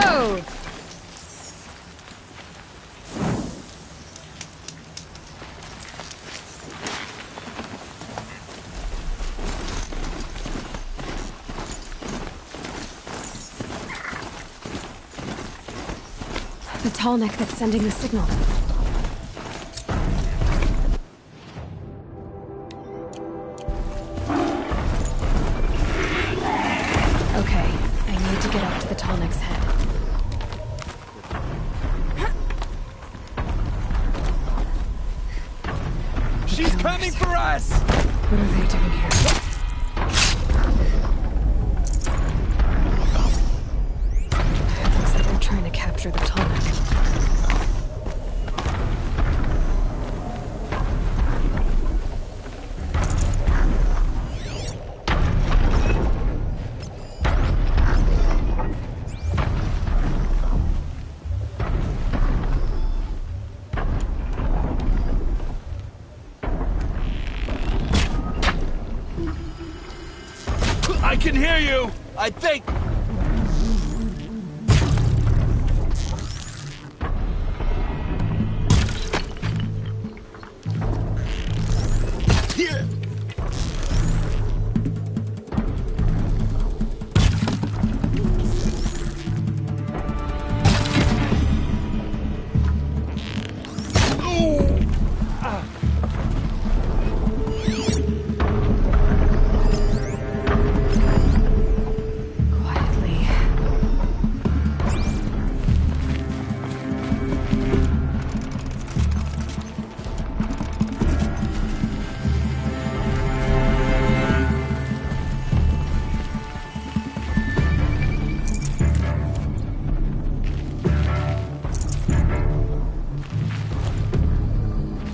go! The tall neck that's sending the signal. Okay, I need to get up to the tall neck's head. She's coming for us! What are they doing here? Looks like they're trying to capture the tall neck. I can hear you! I think... Here! Quietly.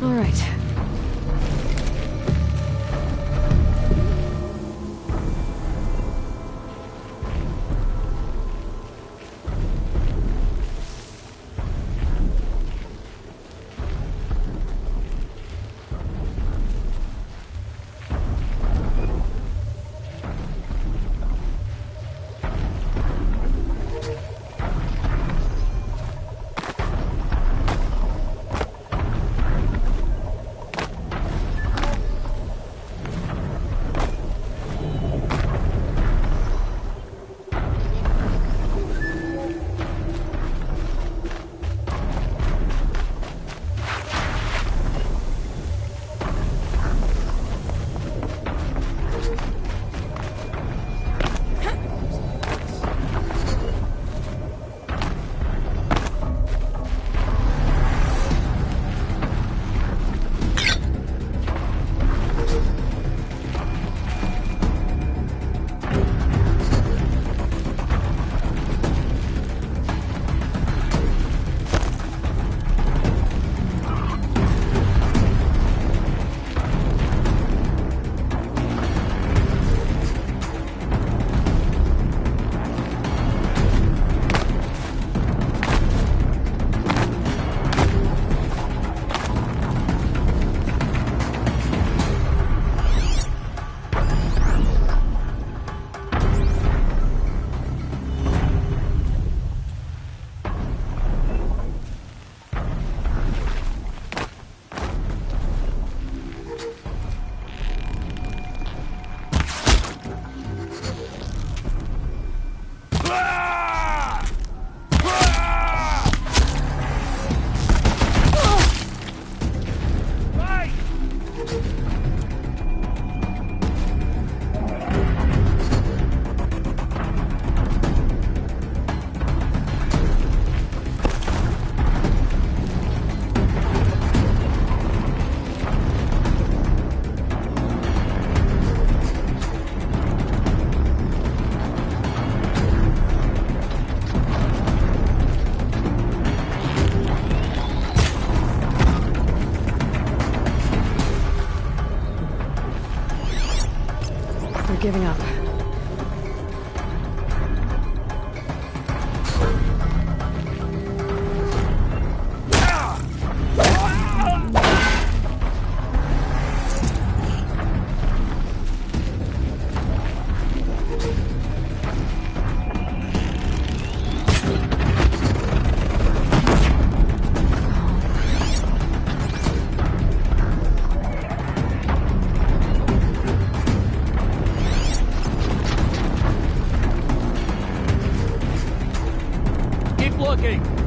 All right. Giving up. looking!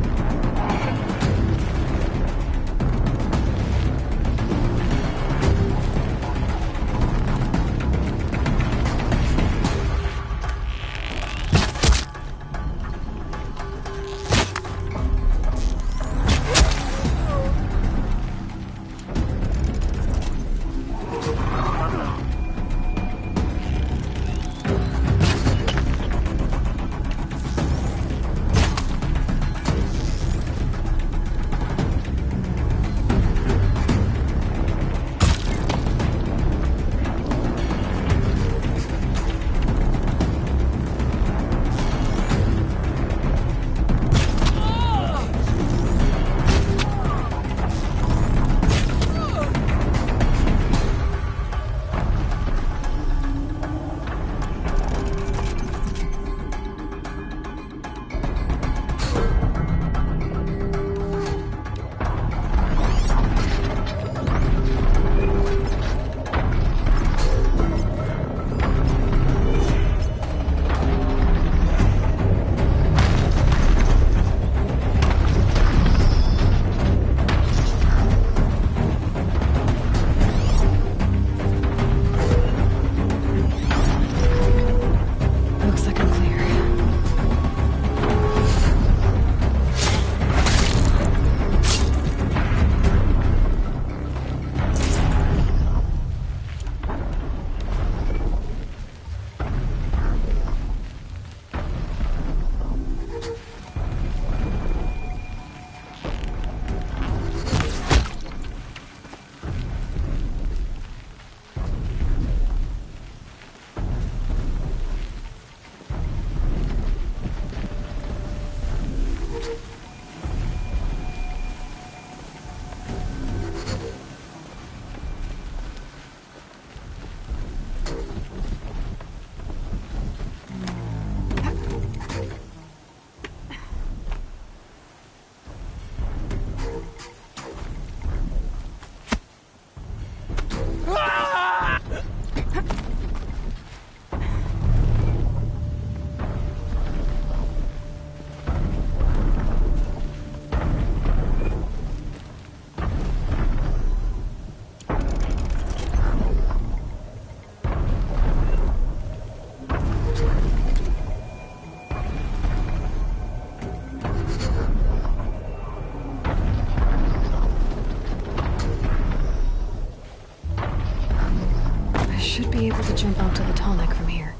Be able to jump onto the tonic from here.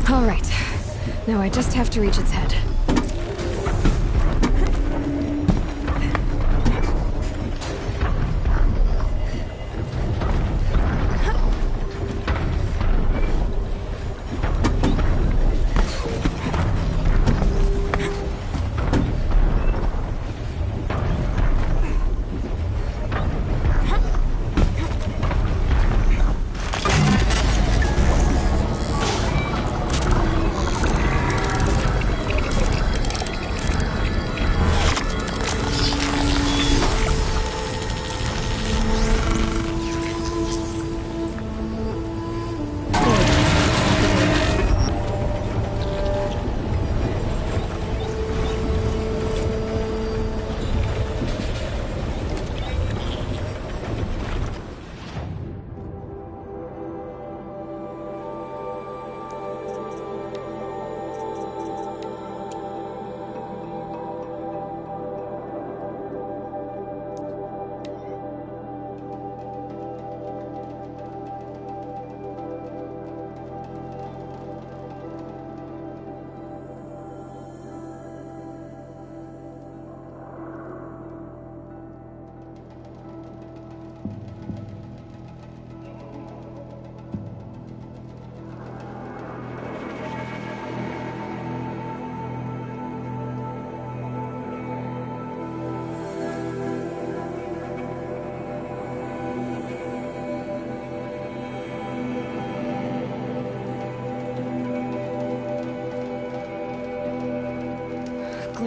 All right. Now I just have to reach its head.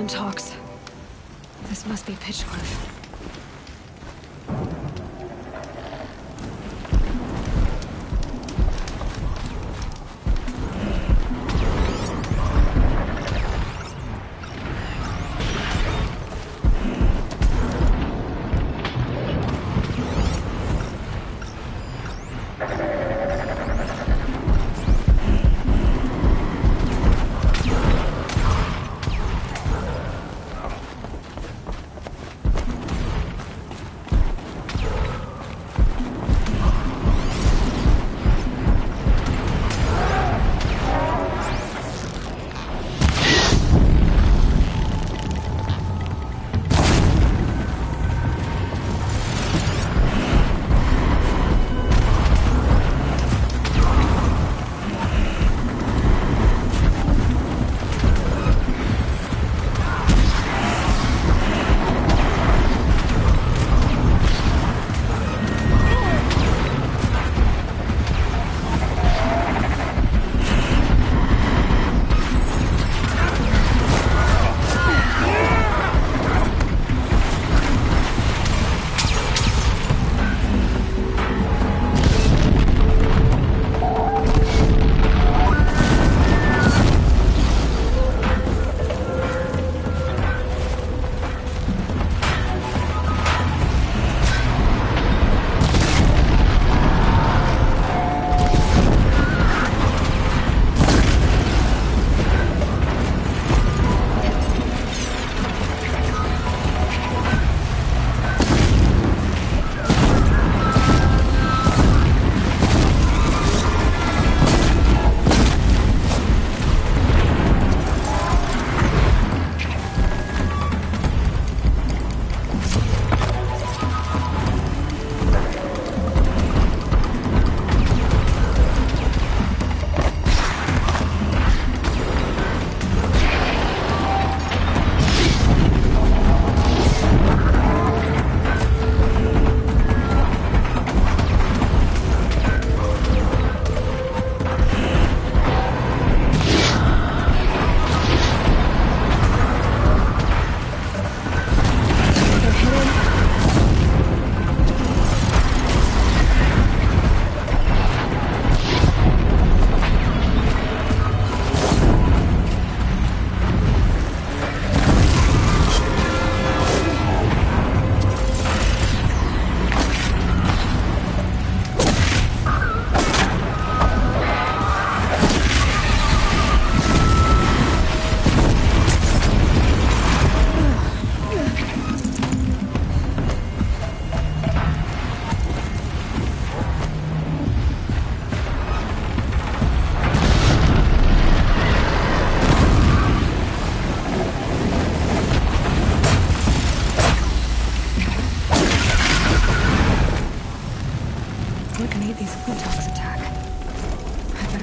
Talks. This must be Pitchcliff.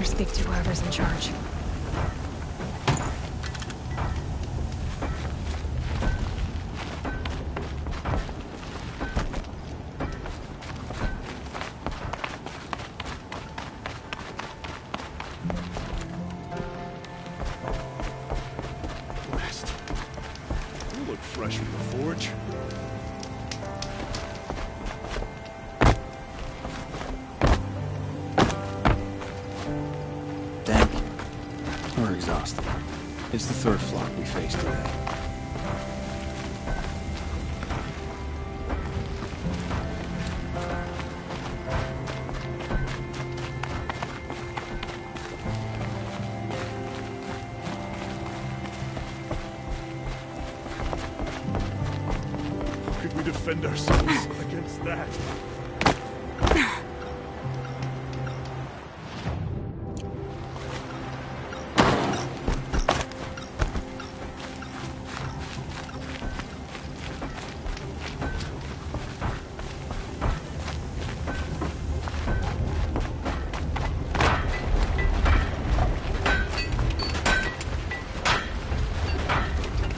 speak to whoever's in charge. Rest. You look fresh from the forge. Dang. We're exhausted. It's the third flock we faced today. How could we defend ourselves against that?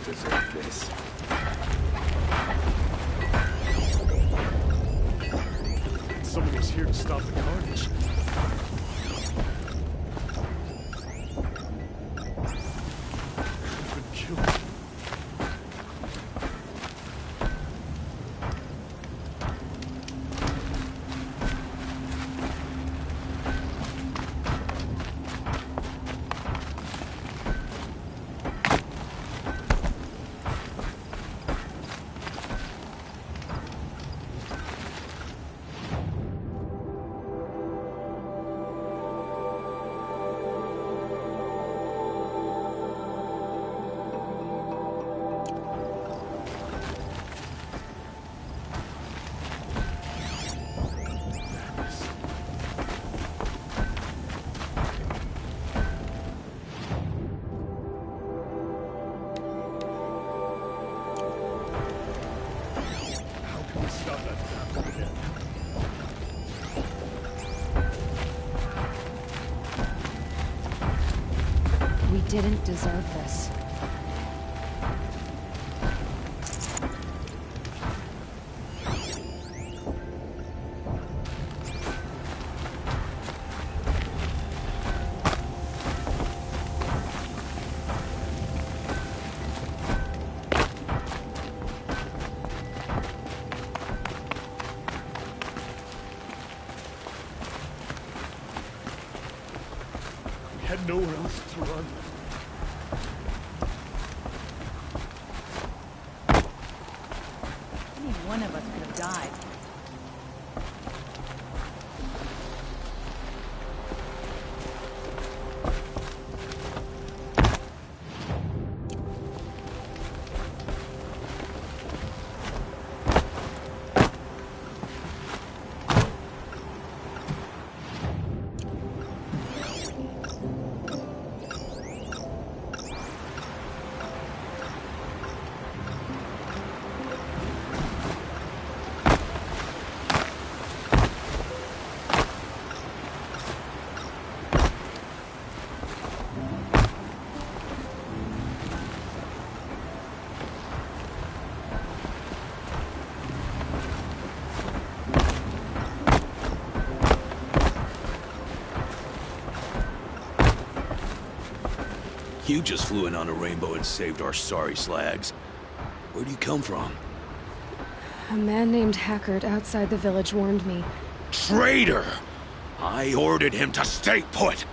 Deserve this. Someone was here to stop the carnage. Been killed. How can we stop that from again? We didn't deserve this. We had nowhere else to run. Any one of us could have died. You just flew in on a rainbow and saved our sorry slags. Where'd you come from? A man named Hackard outside the village warned me. Traitor! I ordered him to stay put.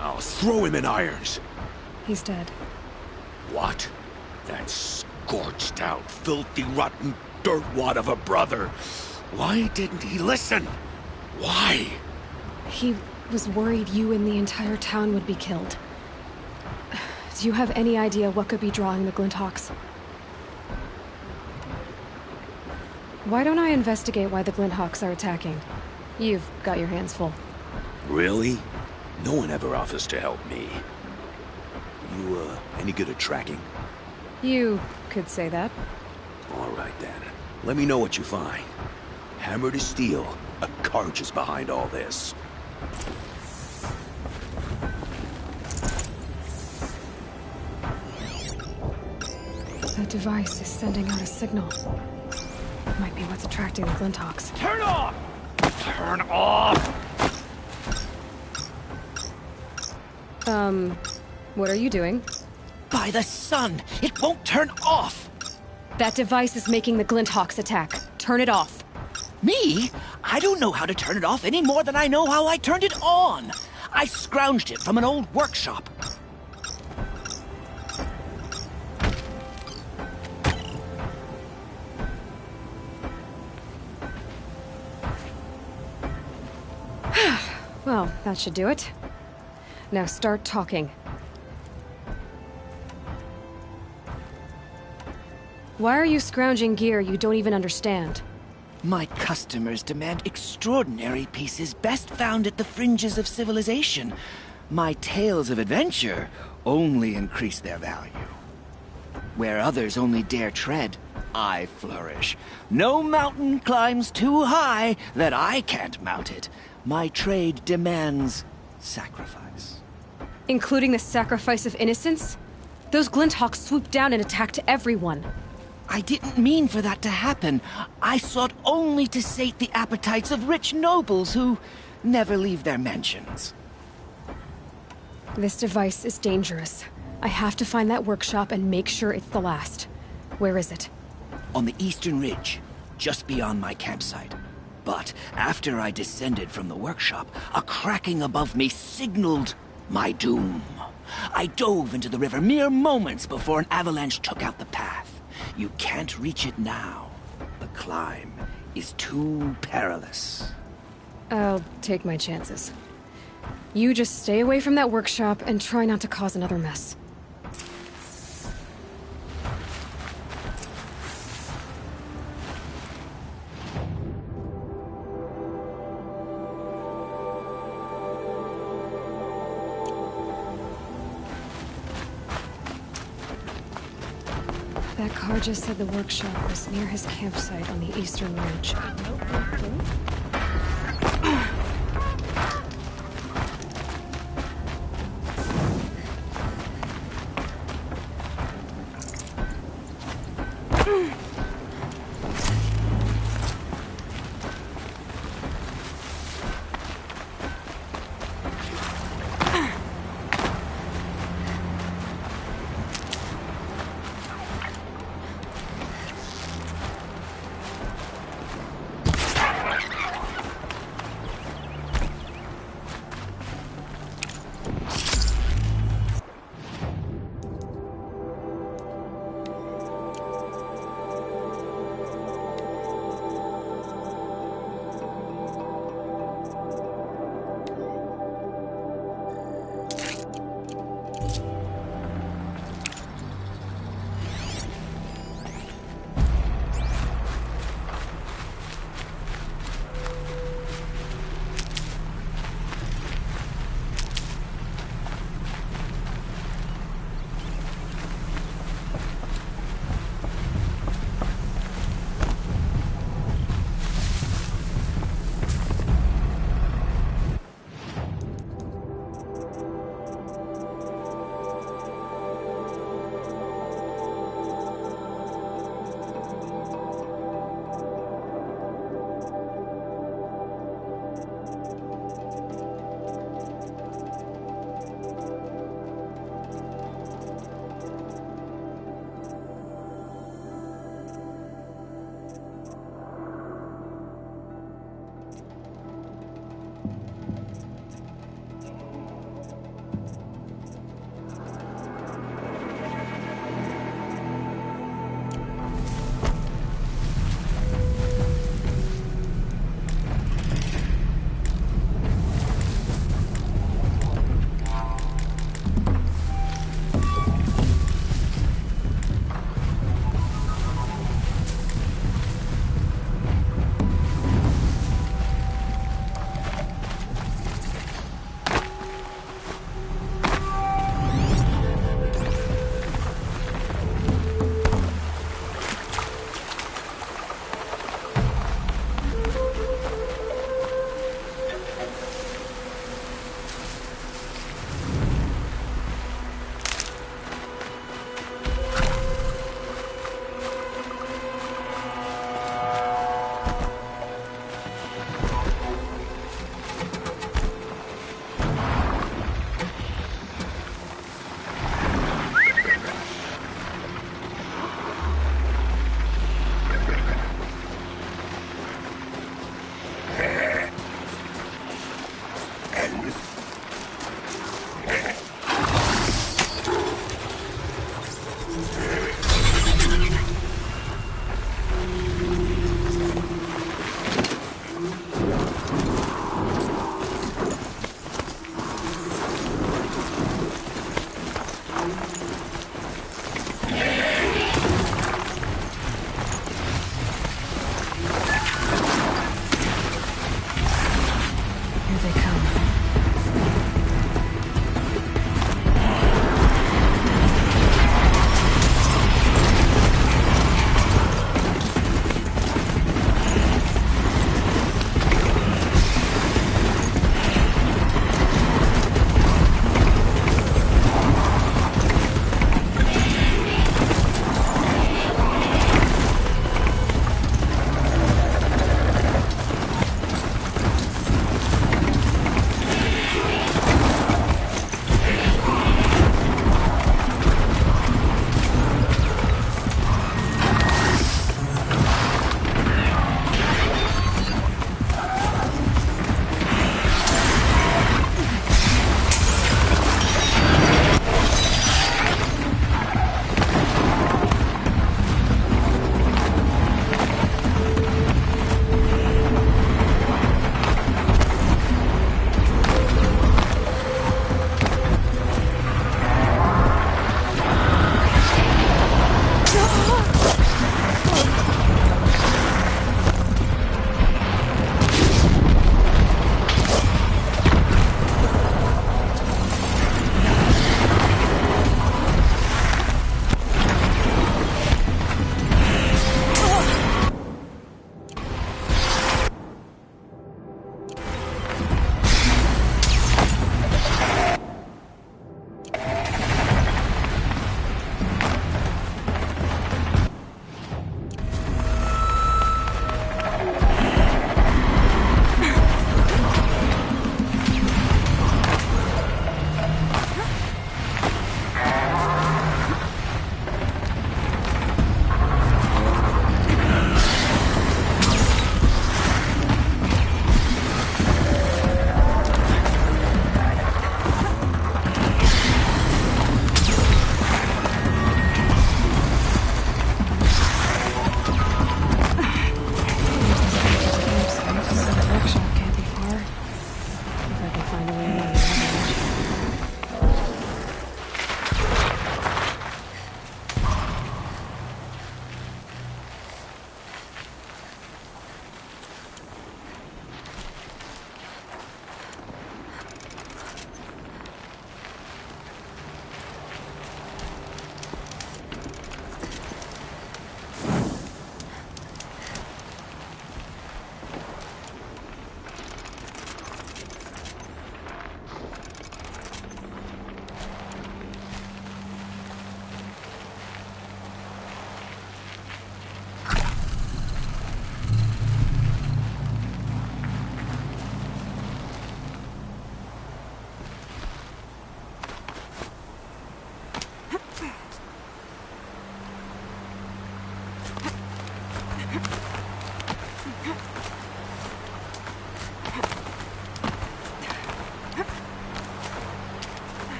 I'll throw him in irons. He's dead. What? That scorched out, filthy, rotten dirtwad of a brother. Why didn't he listen? Why? He was worried you and the entire town would be killed. Do you have any idea what could be drawing the Glinthawks? Why don't I investigate why the Glinthawks are attacking? You've got your hands full. Really? No one ever offers to help me. You, any good at tracking? You could say that. All right, then. Let me know what you find. Hammer to steel, a Karch is behind all this. device is sending out a signal. Might be what's attracting the Glinthawks. Turn off! Turn off! What are you doing? By the sun! It won't turn off! That device is making the Glinthawks attack. Turn it off. Me? I don't know how to turn it off any more than I know how I turned it on! I scrounged it from an old workshop. Well, that should do it. Now start talking. Why are you scrounging gear you don't even understand? My customers demand extraordinary pieces best found at the fringes of civilization. My tales of adventure only increase their value. Where others only dare tread, I flourish. No mountain climbs too high that I can't mount it. My trade demands sacrifice. Including the sacrifice of innocence? Those Glinthawks swooped down and attacked everyone. I didn't mean for that to happen. I sought only to sate the appetites of rich nobles who never leave their mansions. This device is dangerous. I have to find that workshop and make sure it's the last. Where is it? On the eastern ridge, just beyond my campsite. But after I descended from the workshop, a cracking above me signaled my doom. I dove into the river mere moments before an avalanche took out the path. You can't reach it now. The climb is too perilous. I'll take my chances. You just stay away from that workshop and try not to cause another mess. That car just said the workshop was near his campsite on the eastern ridge.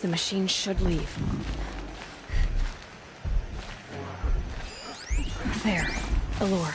The machine should leave. There. A lure.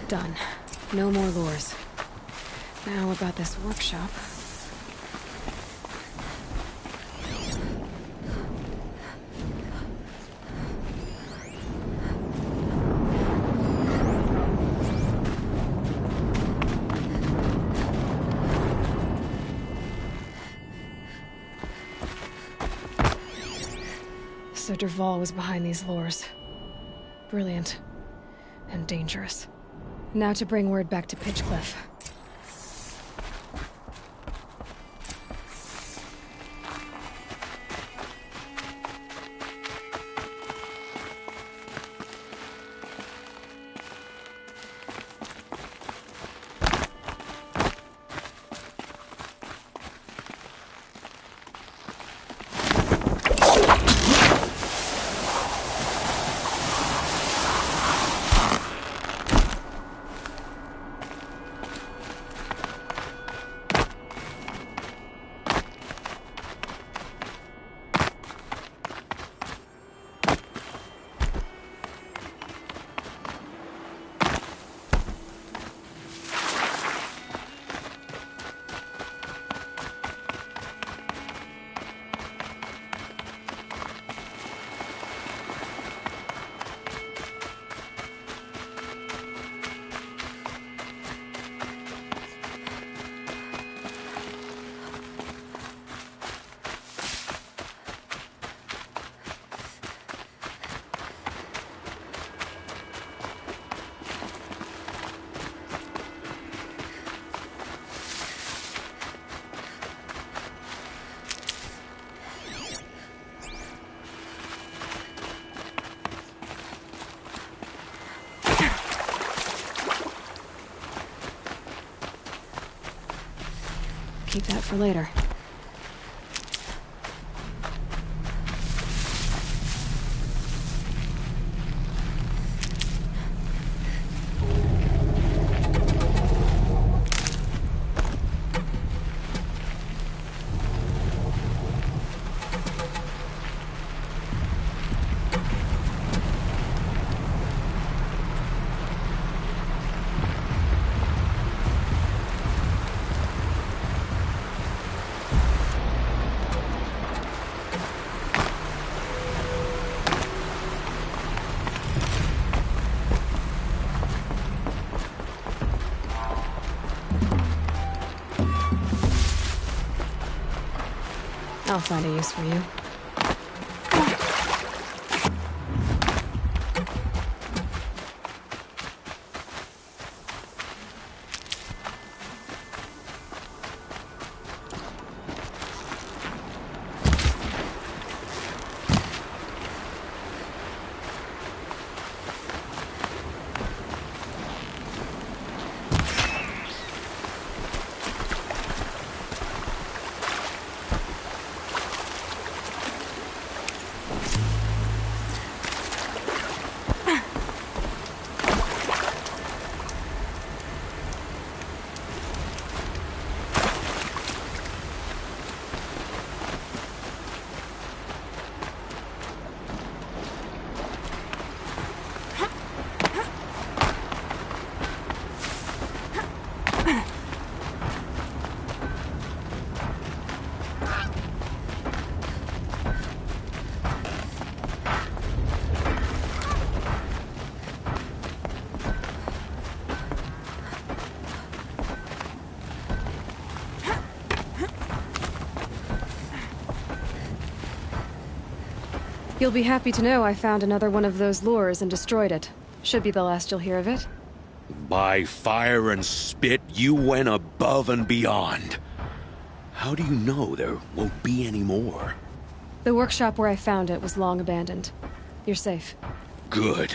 Done. No more lures. Now about this workshop. So Dervahl was behind these lures. Brilliant. And dangerous. Now to bring word back to Pitchcliff. Keep that for later. I'll find a use for you. You'll be happy to know I found another one of those lures and destroyed it. Should be the last you'll hear of it. By fire and spit, you went above and beyond. How do you know there won't be any more? The workshop where I found it was long abandoned. You're safe. Good.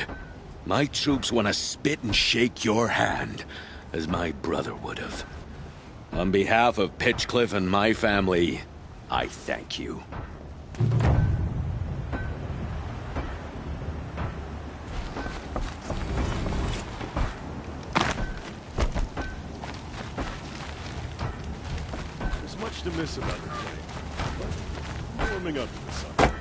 My troops want to spit and shake your hand, as my brother would have. On behalf of Pitchcliff and my family, I thank you. There's much to miss about the day, but warming up to the sun.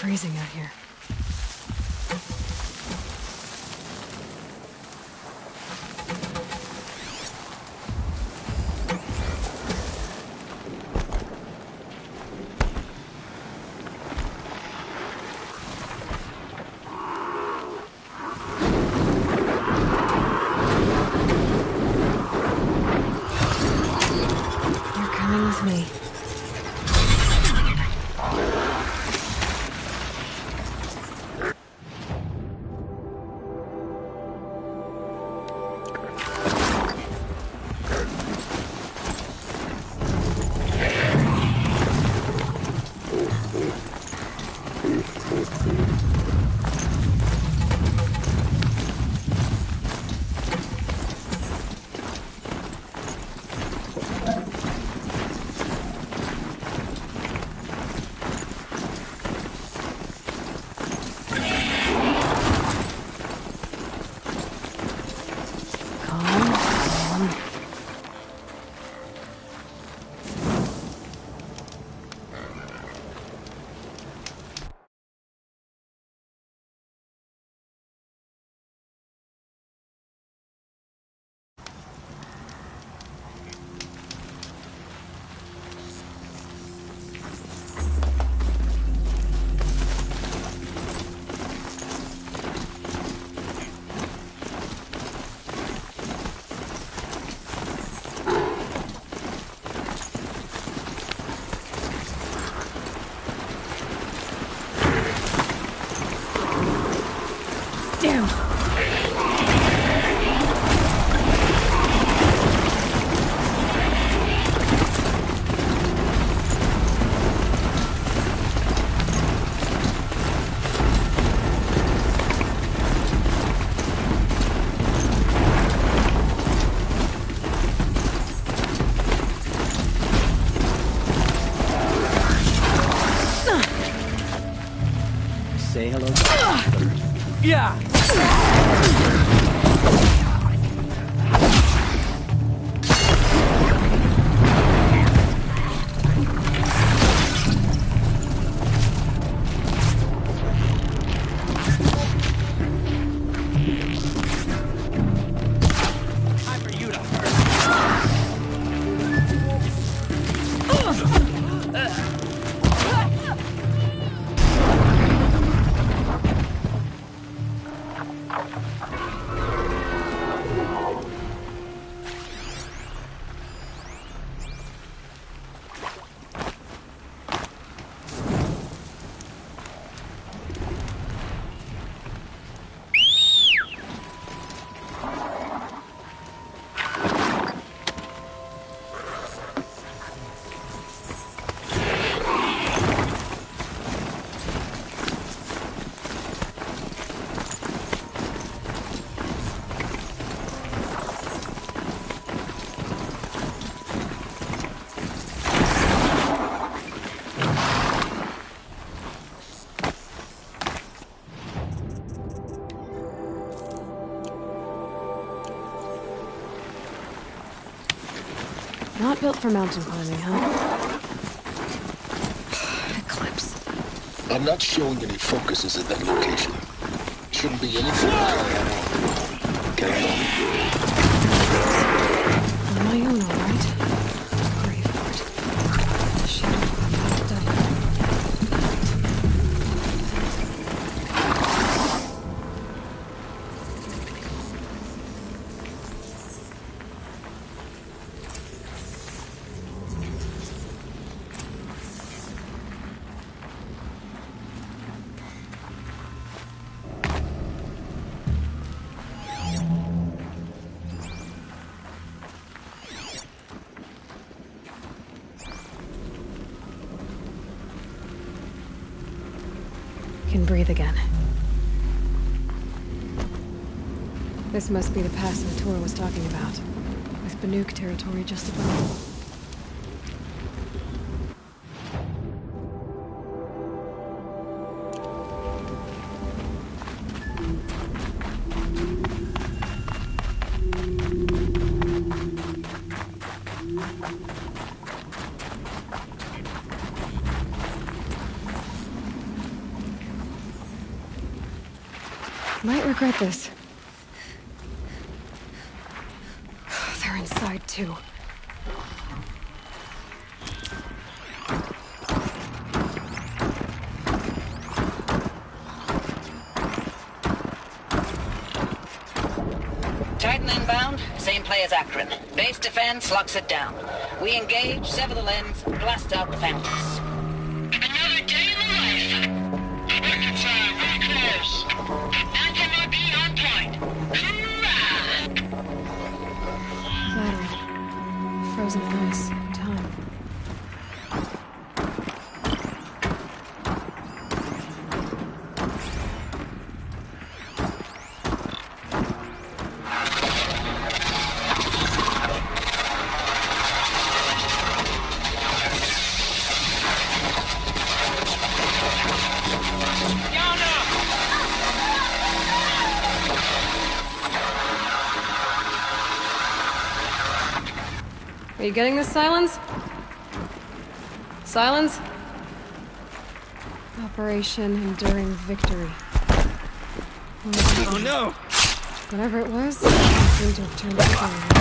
Freezing out here. You're coming with me. Say hello. Yeah! Time for you to hurt. Not built for mountain climbing, huh? Eclipse. I'm not showing any focuses at that location. Shouldn't be anything okay? On my own, all right. Graveyard. The shadow of a locked up. Can breathe again. This must be the pass the tour was talking about, with Banuk territory just above. Might regret this. They're inside, too. Titan inbound, same play as Akron. Base defense locks it down. We engage, sever the lens, blast out the fountains. Another day in the life. Reconcile, we're close. Anti-MOB on point. Hoorah! Flattered. Frozen in ice. Time. Are you getting this, Silence? Silence? Operation Enduring Victory. Oh no! Whatever it was, it seemed to have turned everything around.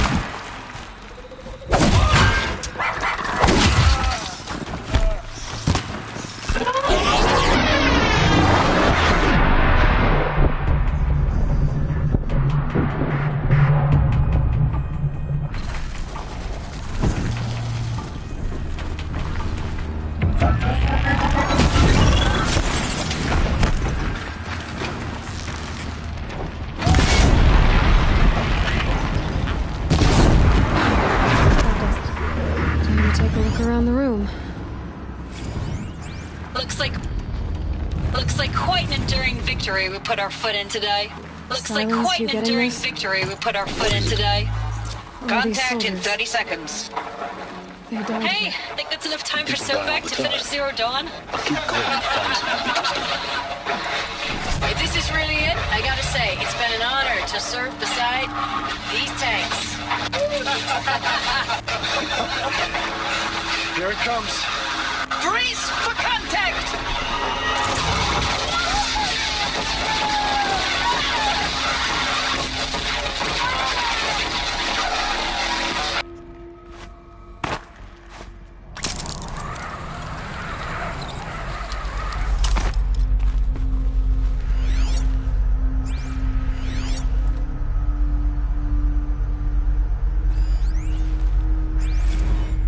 Looks like quite an enduring victory we put our foot in today. Looks like Silence, quite you an getting enduring this? victory we put our foot in today. All these Contact in soldiers. 30 seconds. They died. Hey, think that's enough time for Soapback to finish Zero Dawn? I'll keep going and find some people still. If this is really it, I gotta say, it's been an honor to serve beside these tanks. Here it comes. Brace for contact!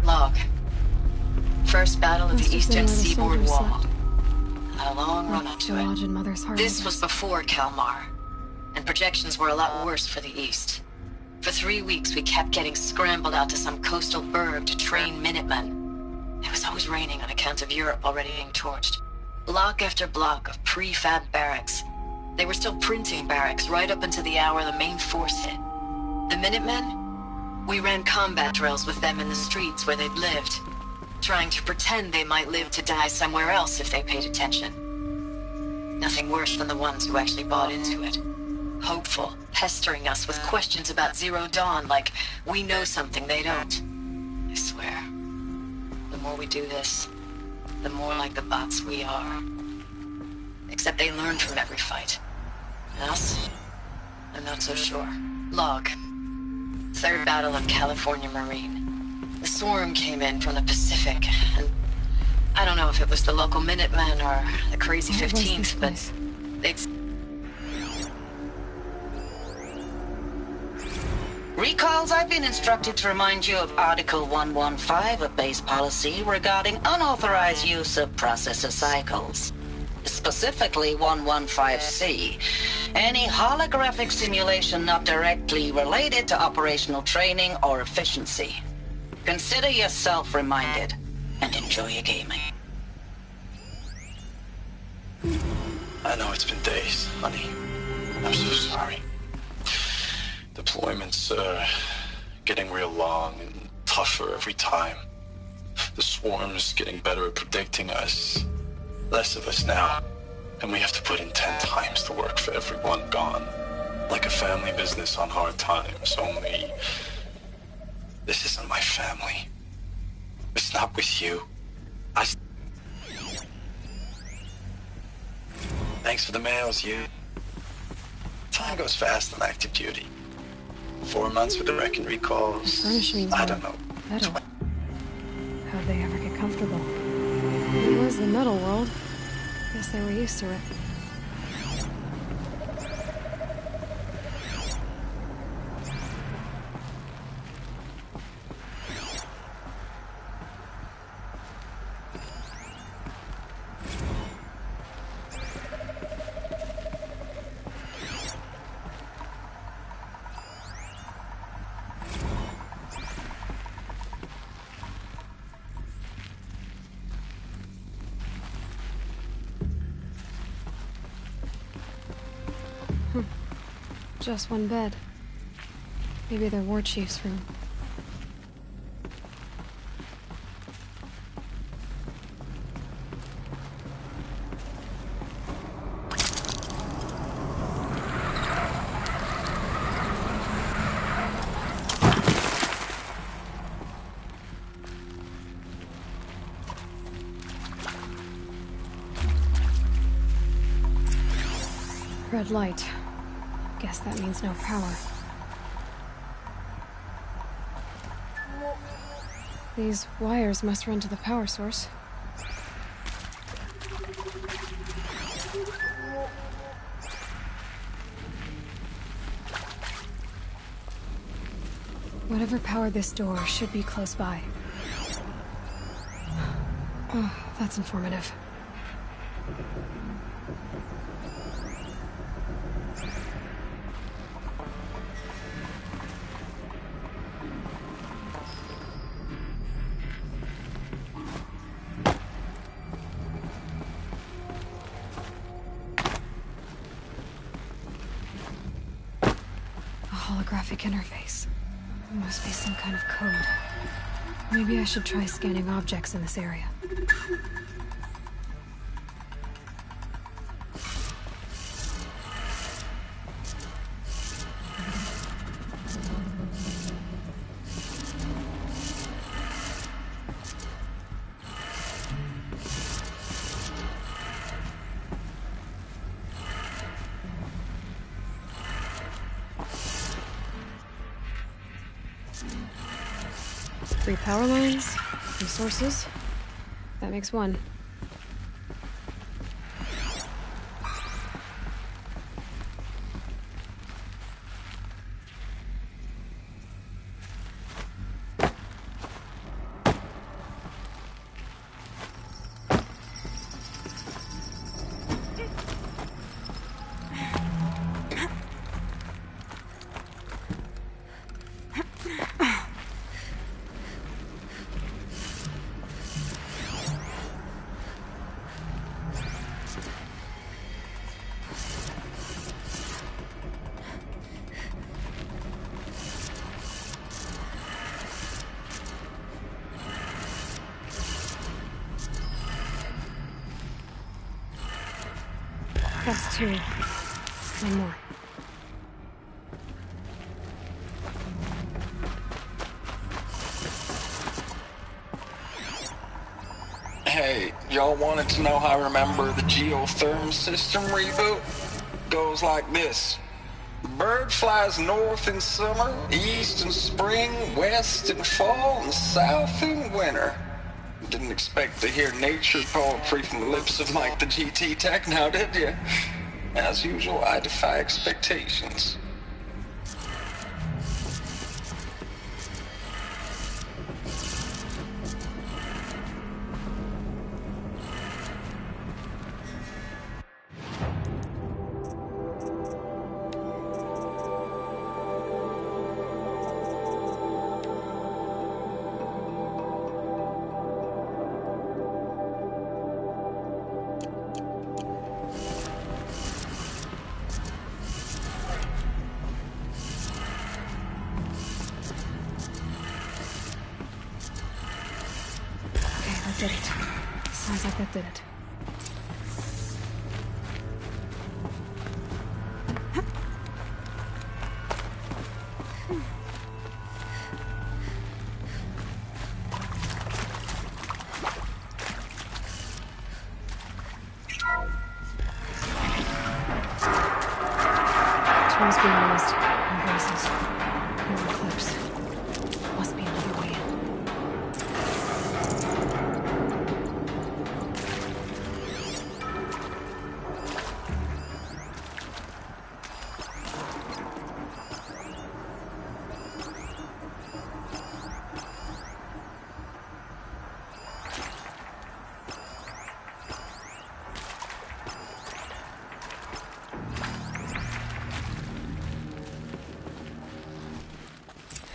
Log. First battle of Must the have been eastern where the seaboard soldiers wall. slept. Had a long run up To to lodge it. in Mother's heart. I This was guess. before Kalmar, and projections were a lot worse for the east. For 3 weeks, we kept getting scrambled out to some coastal burg to train Minutemen. It was always raining on account of Europe already being torched. Block after block of prefab barracks. They were still printing barracks right up until the hour the main force hit. The Minutemen? We ran combat drills with them in the streets where they'd lived, trying to pretend they might live to die somewhere else if they paid attention. Nothing worse than the ones who actually bought into it. Hopeful, pestering us with questions about Zero Dawn like we know something they don't. I swear. The more we do this, the more like the bots we are. Except they learn from every fight. Us? I'm not so sure. Log. Third Battle of California Marine. The swarm came in from the Pacific, and I don't know if it was the local Minutemen or the crazy 15th, but they'd... Recalls, I've been instructed to remind you of Article 115 of base policy regarding unauthorized use of processor cycles. Specifically 115C. Any holographic simulation not directly related to operational training or efficiency. Consider yourself reminded, and enjoy your gaming. I know it's been days, honey. I'm so sorry. Deployments are getting real long and tougher every time. The swarm's getting better at predicting us. Less of us now. And we have to put in 10 times the work for everyone gone. Like a family business on hard times, only... This isn't my family. It's not with you. Thanks for the mails, you. Time goes fast on active duty. 4 months with the wreck and recalls. Furnish means I don't know. metal. How'd they ever get comfortable? It was the metal world. Guess they were used to it. Just one bed. Maybe their war chief's room. Red light. Guess that means no power. These wires must run to the power source. Whatever powered this door should be close by. Oh, that's informative. Holographic interface. There must be some kind of code. Maybe I should try scanning objects in this area. Three power lines, three sources. That makes one. That's two. One more. Wait, y'all wanted to know how I remember the geotherm system reboot? Goes like this. Bird flies north in summer, east in spring, west in fall, and south in winter. Didn't expect to hear nature poetry from the lips of Mike the GT Tech now, did you? As usual, I defy expectations. Did it. Sounds like that did it. Tools being used. No voices. No clips. Must be another way in.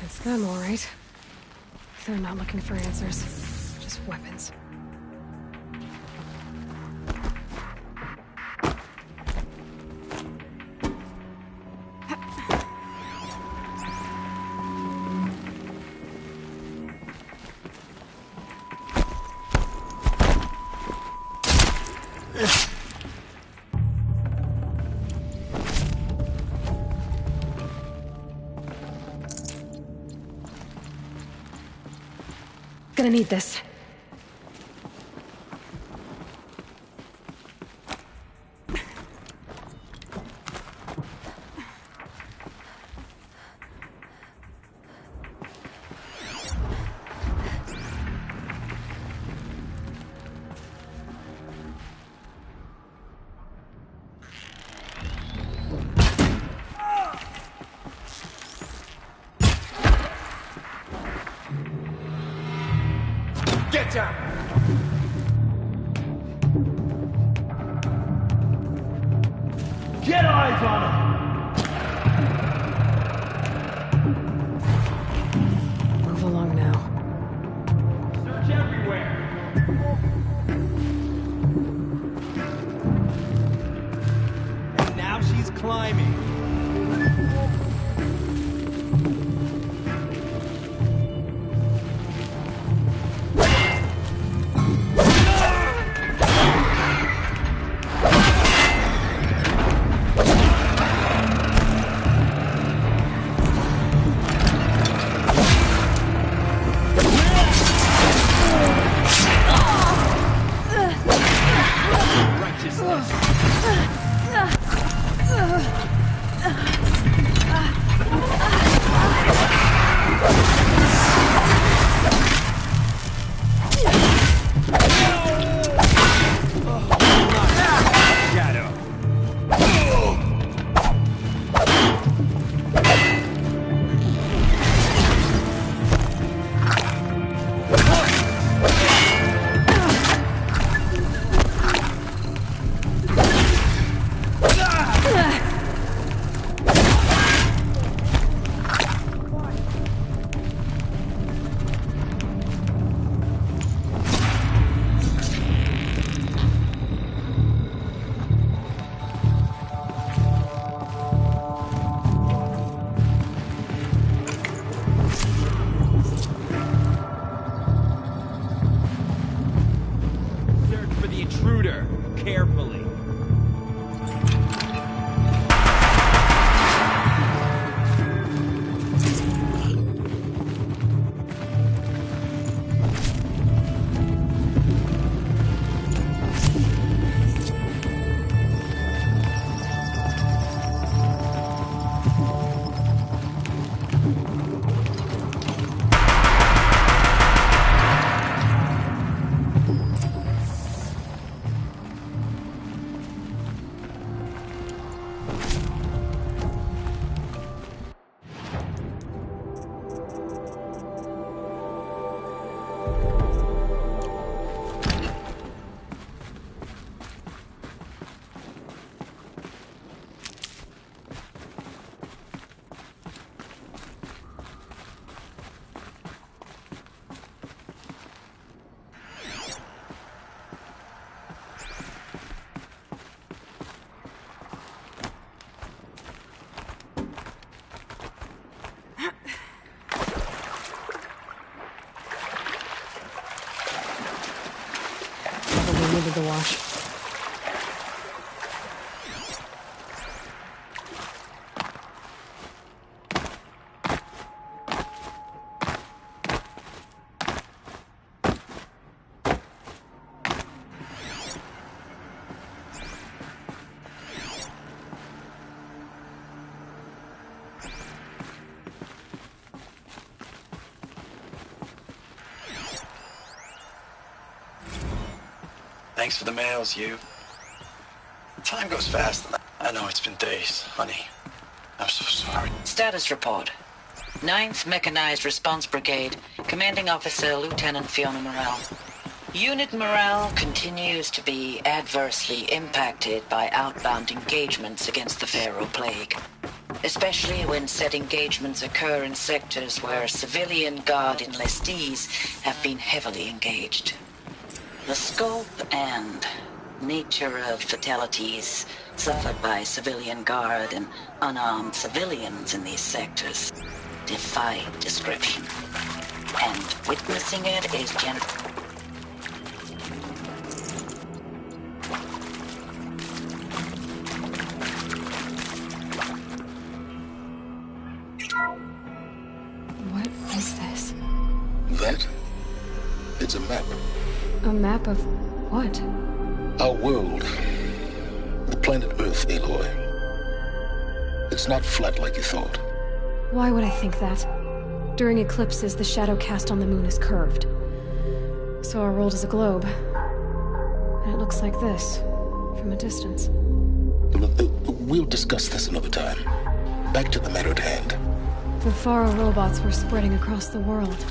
It's them, all right. They're not looking for answers, just weapons. Gonna need this. Get down! Get eyes on him! Move along now. Search everywhere! And now she's climbing. Carefully. definitely needed the wash. Thanks for the mails, you. Time goes fast. I know it's been days, honey. I'm so sorry. Status report. 9th Mechanized Response Brigade, Commanding Officer Lieutenant Fiona Morrell. Unit morale continues to be adversely impacted by outbound engagements against the Pharaoh Plague, especially when said engagements occur in sectors where civilian guard enlistees have been heavily engaged. The scope and nature of fatalities suffered by civilian guard and unarmed civilians in these sectors defy description. And witnessing it is What is this? That? It's a map. A map of what? Our world. The planet Earth, Aloy. It's not flat like you thought. Why would I think that? During eclipses, the shadow cast on the moon is curved. So our world is a globe. And it looks like this, from a distance. We'll discuss this another time. Back to the matter at hand. The Pharaoh robots were spreading across the world,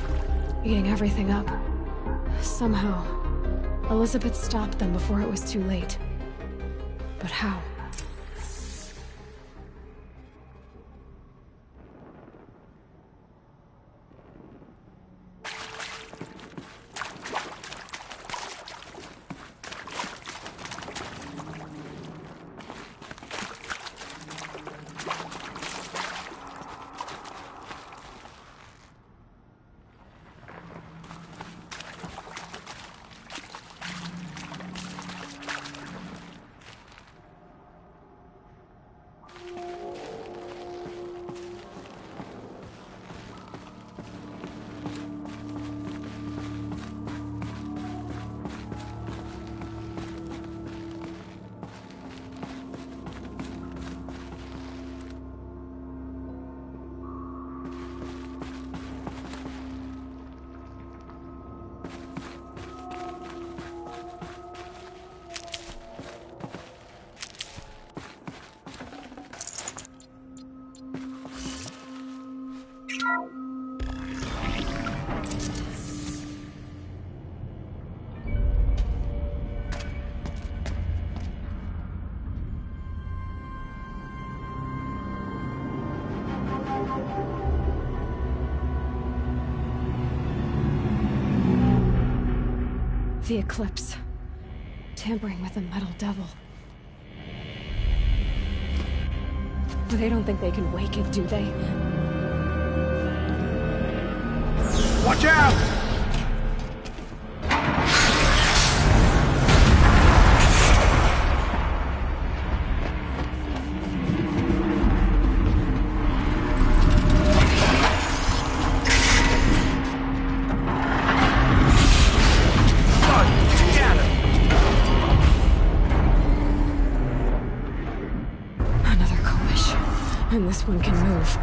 eating everything up. Somehow, Elizabeth stopped them before it was too late. But how? The eclipse. Tampering with the metal devil. They don't think they can wake it, do they? Watch out! Another coalition. And this one can move.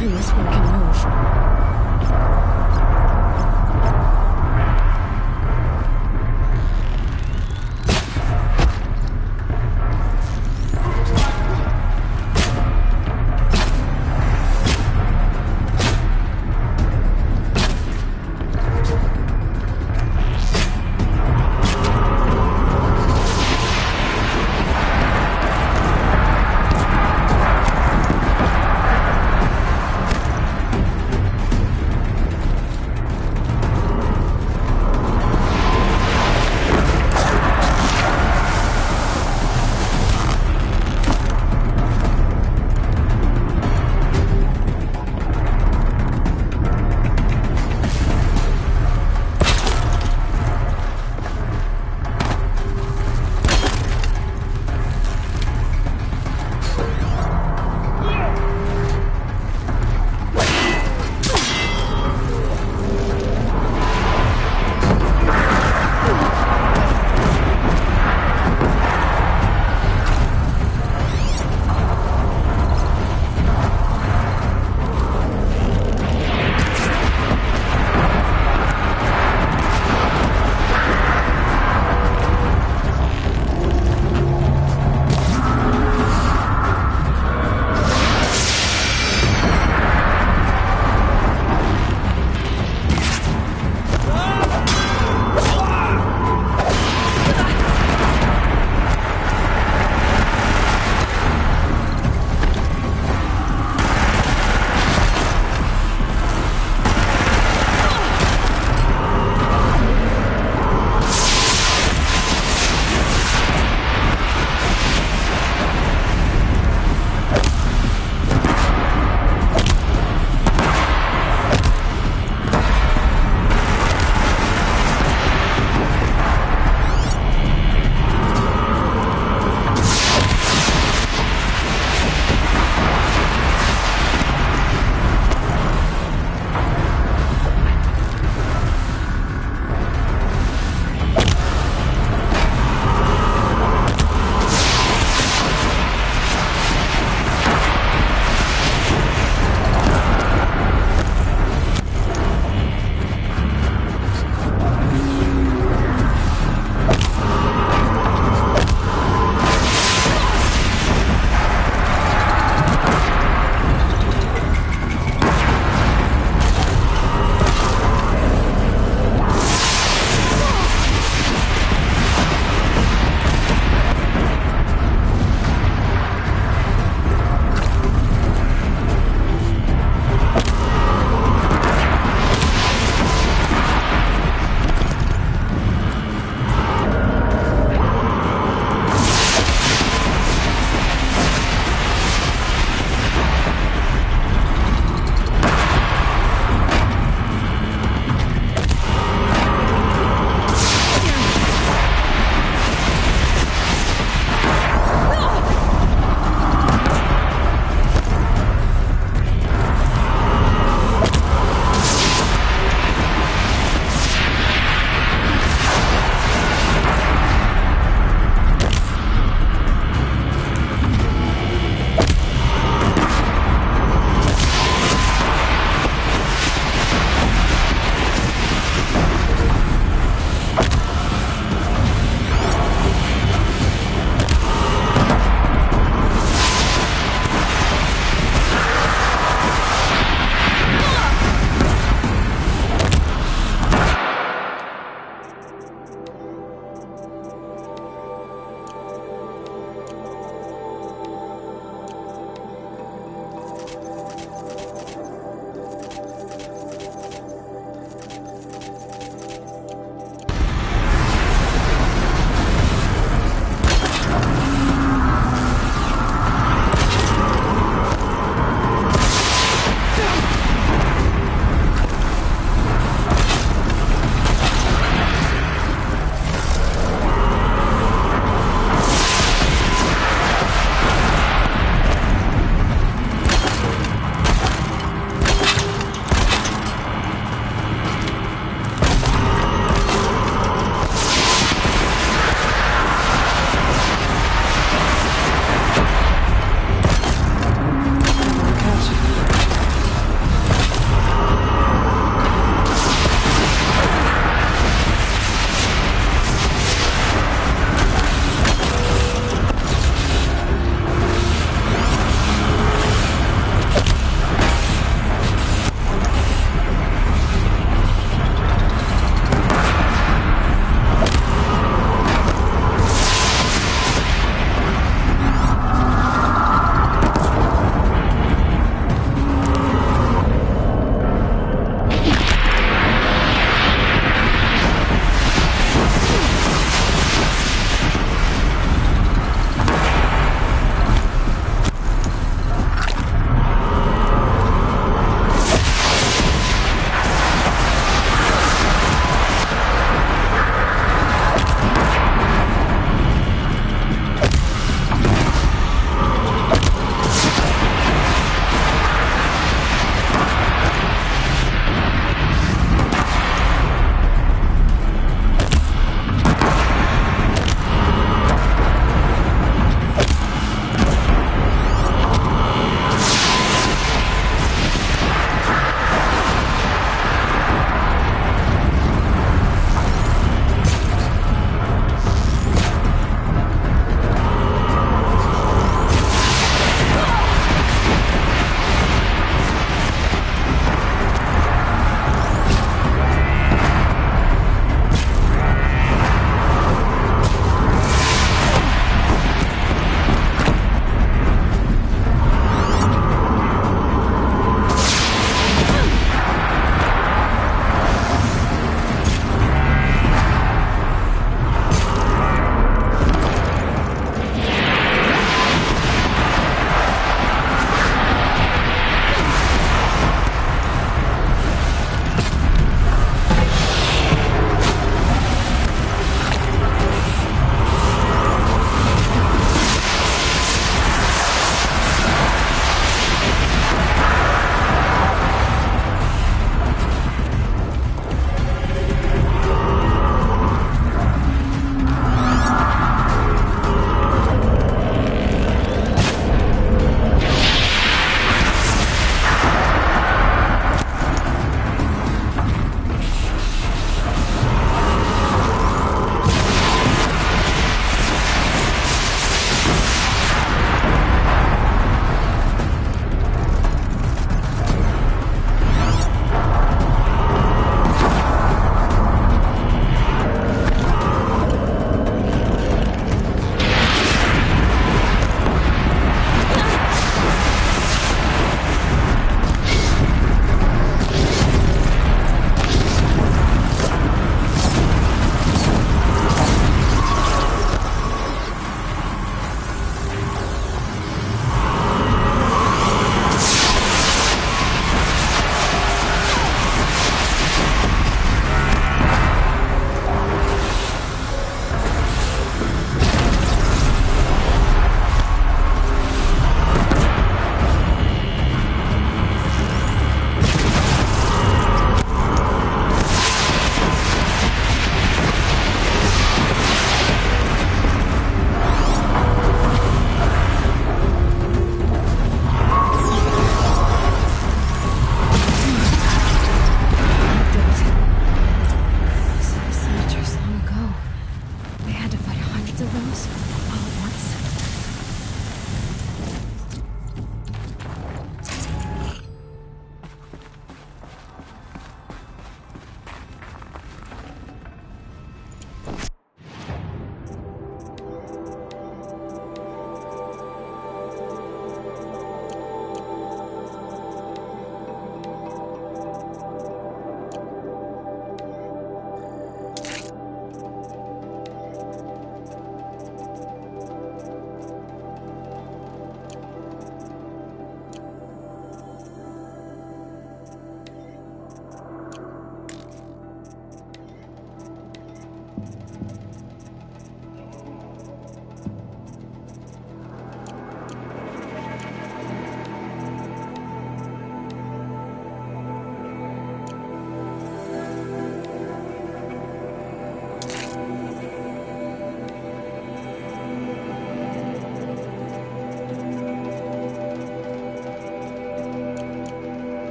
And this one can move.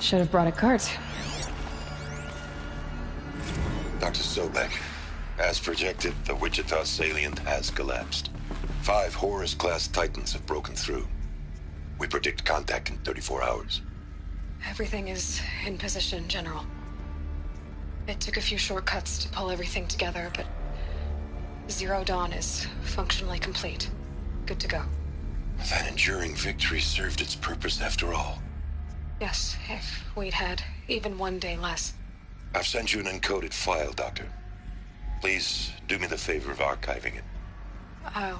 Should have brought a cart. Dr. Sobek, as projected, the Wichita salient has collapsed. 5 Horus-class Titans have broken through. We predict contact in 34 hours. Everything is in position, General. It took a few shortcuts to pull everything together, but Zero Dawn is functionally complete. Good to go. That enduring victory served its purpose after all. Yes, if we'd had even one day less. I've sent you an encoded file, Doctor. Please do me the favor of archiving it. I'll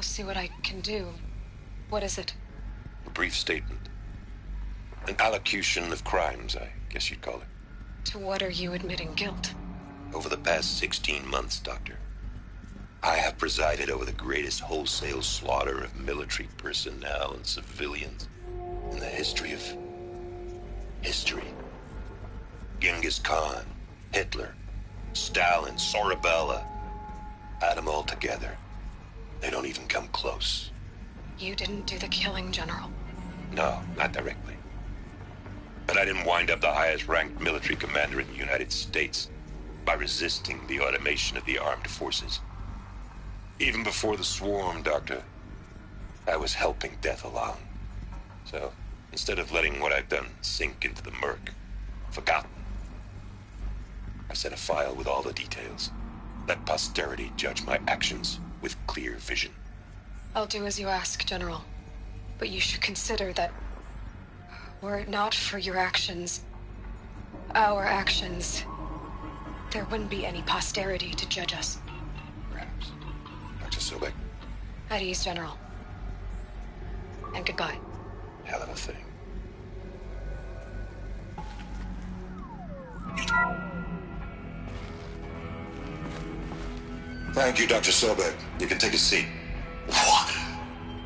see what I can do. What is it? A brief statement. An allocution of crimes, I guess you'd call it. To what are you admitting guilt? Over the past 16 months, Doctor, I have presided over the greatest wholesale slaughter of military personnel and civilians in the history of history. Genghis Khan, Hitler, Stalin, Sorabella, add them all together. They don't even come close. You didn't do the killing, General. No, not directly. But I didn't wind up the highest-ranked military commander in the United States by resisting the automation of the armed forces. Even before the swarm, Doctor, I was helping death along. So, instead of letting what I've done sink into the murk, forgotten, I sent a file with all the details. Let posterity judge my actions with clear vision. I'll do as you ask, General. But you should consider that were it not for your actions, our actions, there wouldn't be any posterity to judge us. Perhaps. Dr. Sobek? At ease, General. And goodbye. Hell of a thing. Thank you, Dr. Sobek. You can take a seat. What?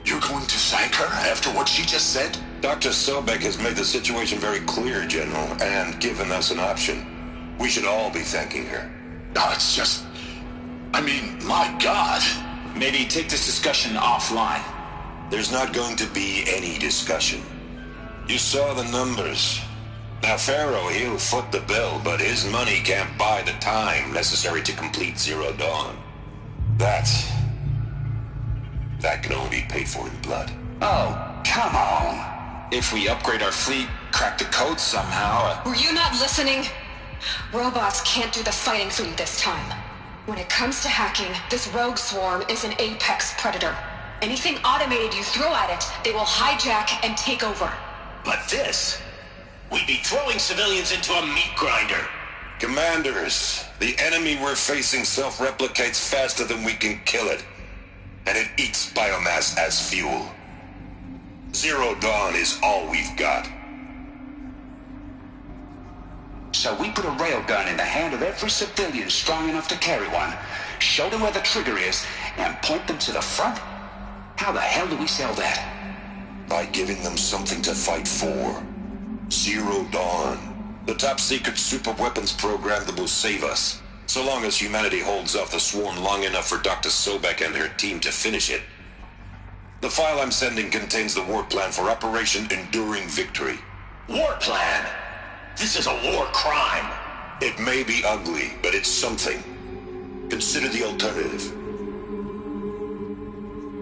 You're going to thank her after what she just said? Dr. Sobek has made the situation very clear, General, and given us an option. We should all be thanking her. No, it's just... I mean, my God. Maybe take this discussion offline. There's not going to be any discussion. You saw the numbers. Now, Pharaoh, he'll foot the bill, but his money can't buy the time necessary to complete Zero Dawn. That can only be paid for in blood. Oh, come on. If we upgrade our fleet, crack the code somehow... Were you not listening? Robots can't do the fighting for you this time. When it comes to hacking, this rogue swarm is an apex predator. Anything automated you throw at it, they will hijack and take over. But this... we'd be throwing civilians into a meat grinder. Commanders, the enemy we're facing self-replicates faster than we can kill it. And it eats biomass as fuel. Zero Dawn is all we've got. So we put a railgun in the hand of every civilian strong enough to carry one, show them where the trigger is, and point them to the front? How the hell do we sell that? By giving them something to fight for. Zero Dawn. The top-secret superweapons program that will save us. So long as humanity holds off the swarm long enough for Dr. Sobek and her team to finish it. The file I'm sending contains the war plan for Operation Enduring Victory. War plan? This is a war crime. It may be ugly, but it's something. Consider the alternative.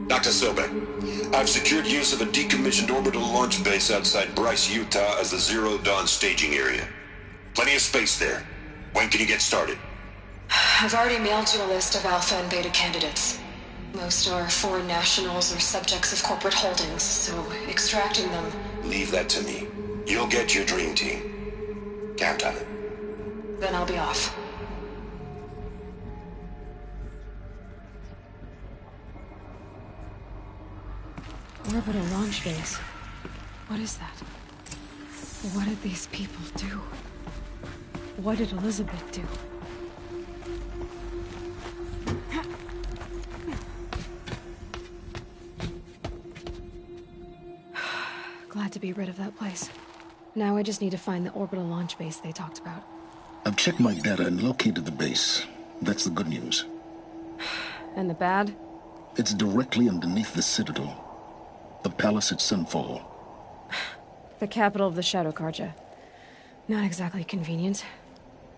Dr. Sobek, I've secured use of a decommissioned orbital launch base outside Bryce, Utah as the Zero Dawn staging area. Plenty of space there. When can you get started? I've already mailed you a list of Alpha and Beta candidates. Most are foreign nationals or subjects of corporate holdings, so extracting them... Leave that to me. You'll get your dream team. Count on it. Then I'll be off. Orbital launch base. What is that? What did these people do? What did Elizabeth do? Glad to be rid of that place. Now I just need to find the orbital launch base they talked about. I've checked my data and located the base. That's the good news. And the bad? It's directly underneath the Citadel. The palace at Sunfall. the capital of the Shadow Carja. Not exactly convenient.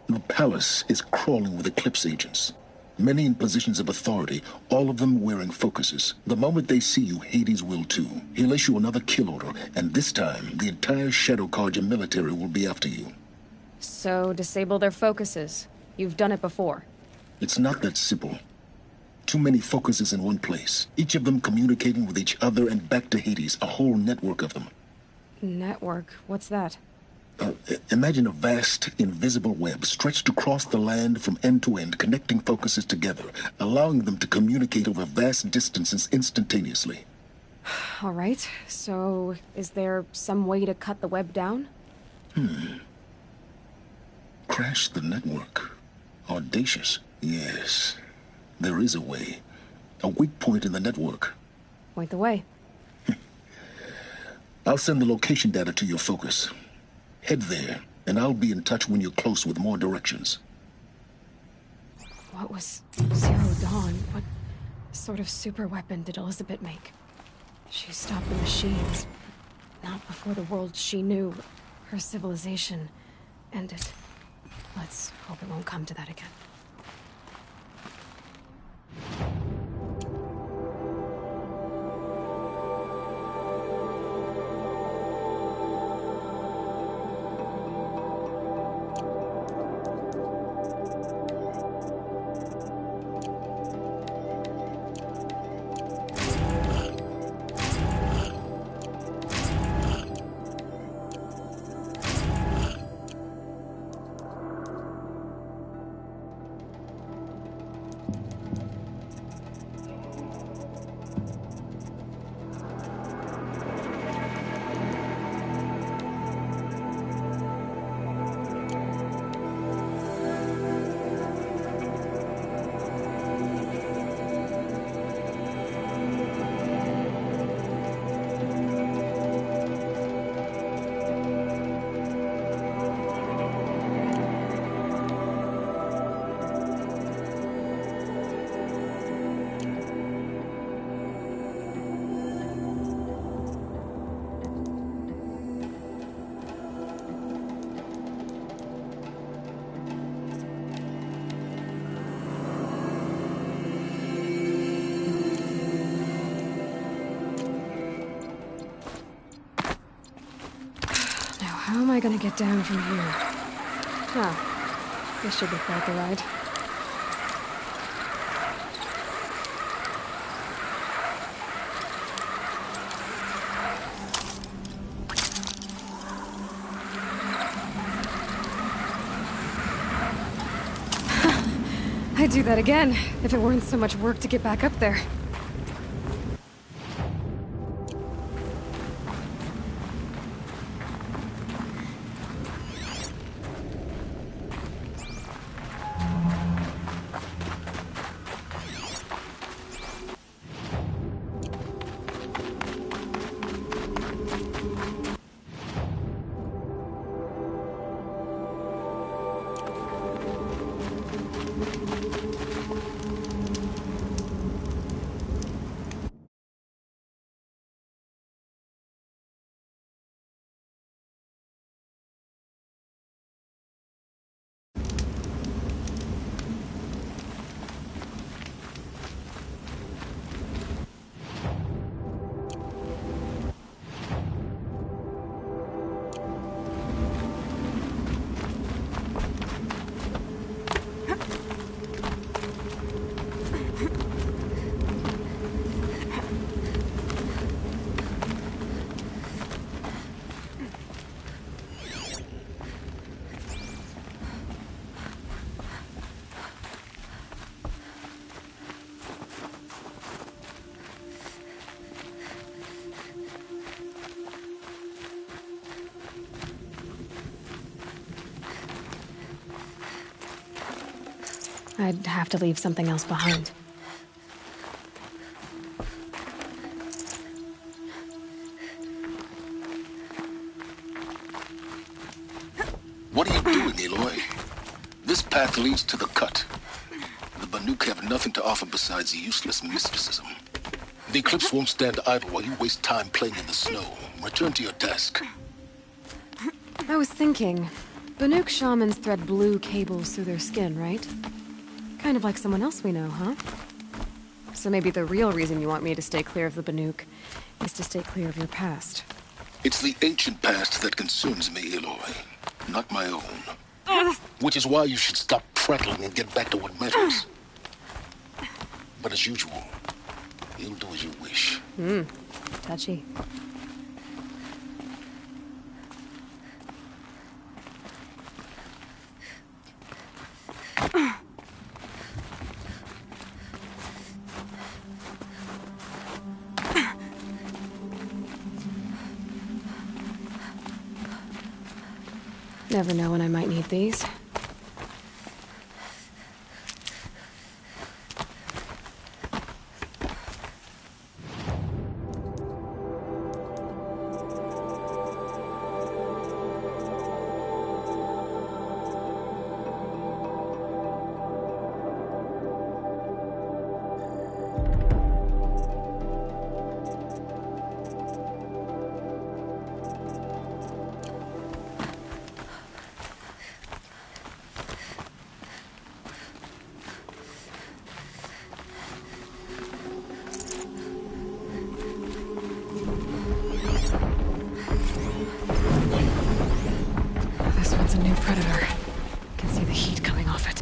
The palace is crawling with Eclipse agents. Many in positions of authority, all of them wearing focuses. The moment they see you, Hades will too. He'll issue another kill order, and this time, the entire Shadow Carja military will be after you. So, disable their focuses. You've done it before. It's not that simple. Too many focuses in one place, each of them communicating with each other and back to Hades, a whole network of them. Network? What's that? Imagine a vast, invisible web stretched across the land from end to end, connecting focuses together, allowing them to communicate over vast distances instantaneously. All right, so is there some way to cut the web down? Crash the network. Audacious. Yes, there is a way. A weak point in the network. Point the way. I'll send the location data to your focus. Head there, and I'll be in touch when you're close with more directions. What was Zero Dawn? What sort of super weapon did Elizabeth make? She stopped the machines, but not before the world she knew, her civilization, ended. Let's hope it won't come to that again. How am I gonna get down from here? Ah, this should be quite the ride. I'd do that again, if it weren't so much work to get back up there. I'd have to leave something else behind. What are you doing, Aloy? This path leads to the cut. The Banuk have nothing to offer besides useless mysticism. The Eclipse won't stand idle while you waste time playing in the snow. Return to your task. I was thinking, Banuk shamans thread blue cables through their skin, right? Kind of like someone else we know, huh? So maybe the real reason you want me to stay clear of the Banuk is to stay clear of your past. It's the ancient past that concerns me, Eloy, not my own. Which is why you should stop prattling and get back to what matters. But as usual, you'll do as you wish. Touchy. Never know when I might need these. This one's a new predator. Can see the heat coming off it.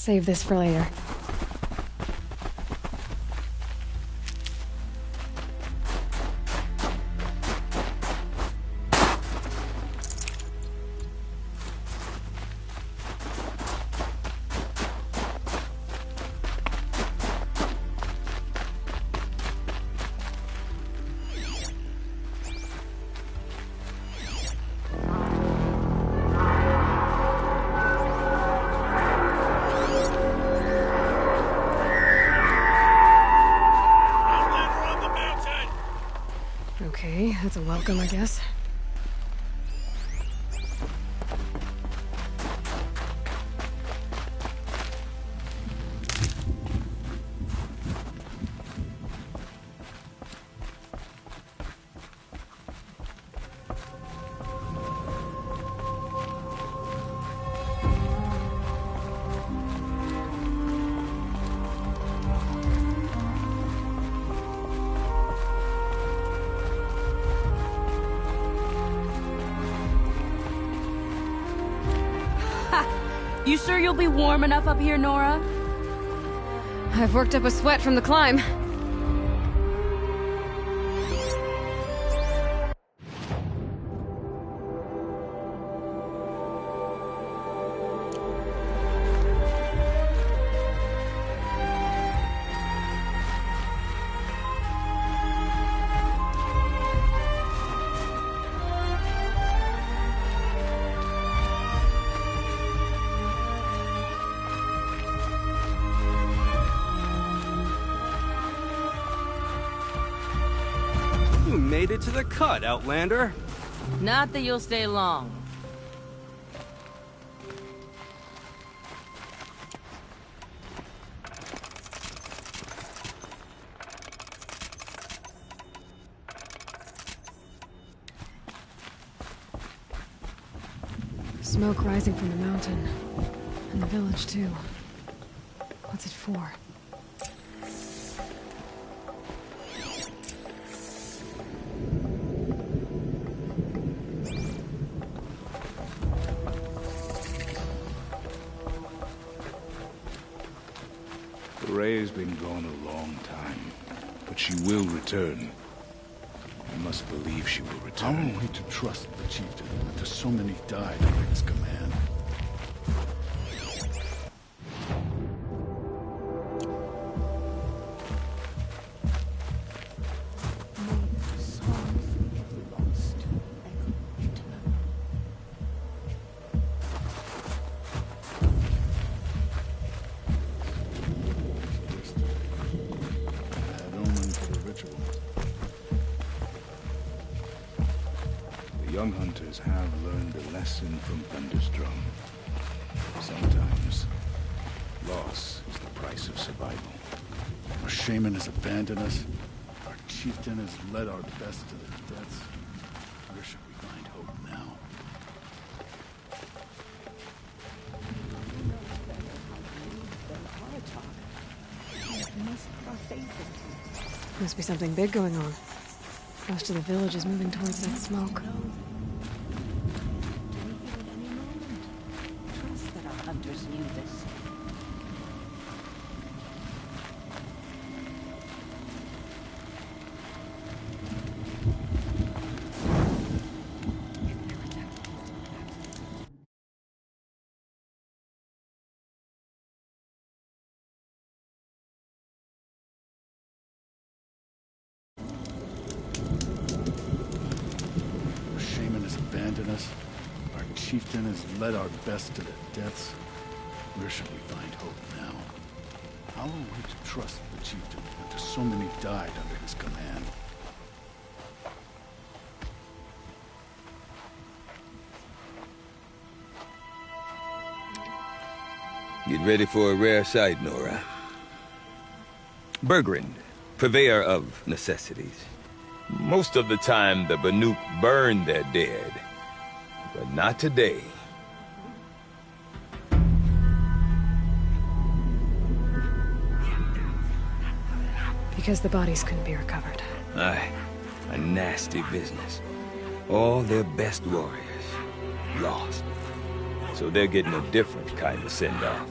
save this for later. Okay, that's a welcome, I guess. You sure you'll be warm enough up here, Nora? I've worked up a sweat from the climb. You made it to the cut, Outlander. Not that you'll stay long. Smoke rising from the mountain. And the village, too. What's it for? Ray's been gone a long time, but she will return. I must believe she will return. How are we to trust the chieftain after so many died under his command? Young hunters have learned a lesson from Thunderstrom. Sometimes, loss is the price of survival. Our shaman has abandoned us. Our chieftain has led our best to their deaths. Where should we find hope now? Must be something big going on. Most of the village is moving towards that smoke. Trust that our hunters knew this. Us. Our chieftain has led our best to their deaths. Where should we find hope now? How are we to trust the chieftain after so many died under his command? Get ready for a rare sight, Nora. Bergrand, purveyor of necessities. Most of the time, the Banuk burn their dead. But not today. Because the bodies couldn't be recovered. Aye, a nasty business. All their best warriors lost. So they're getting a different kind of send-off.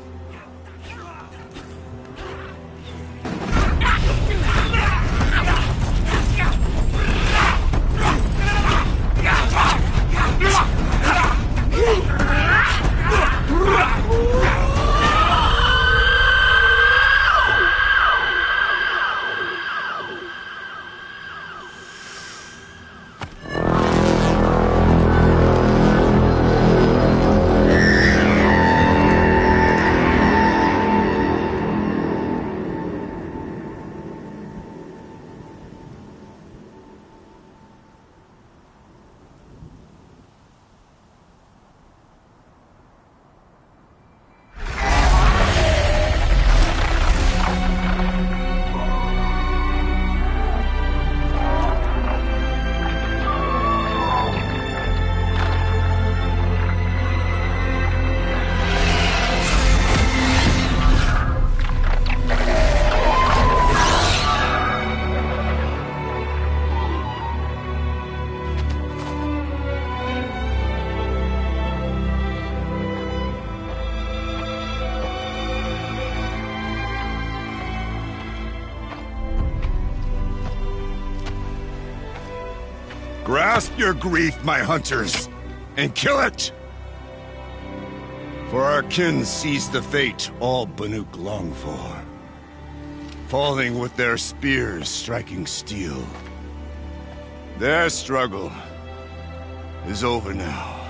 Grasp your grief, my hunters, and kill it! For our kin sees the fate all Banuk long for. Falling with their spears striking steel. Their struggle is over now.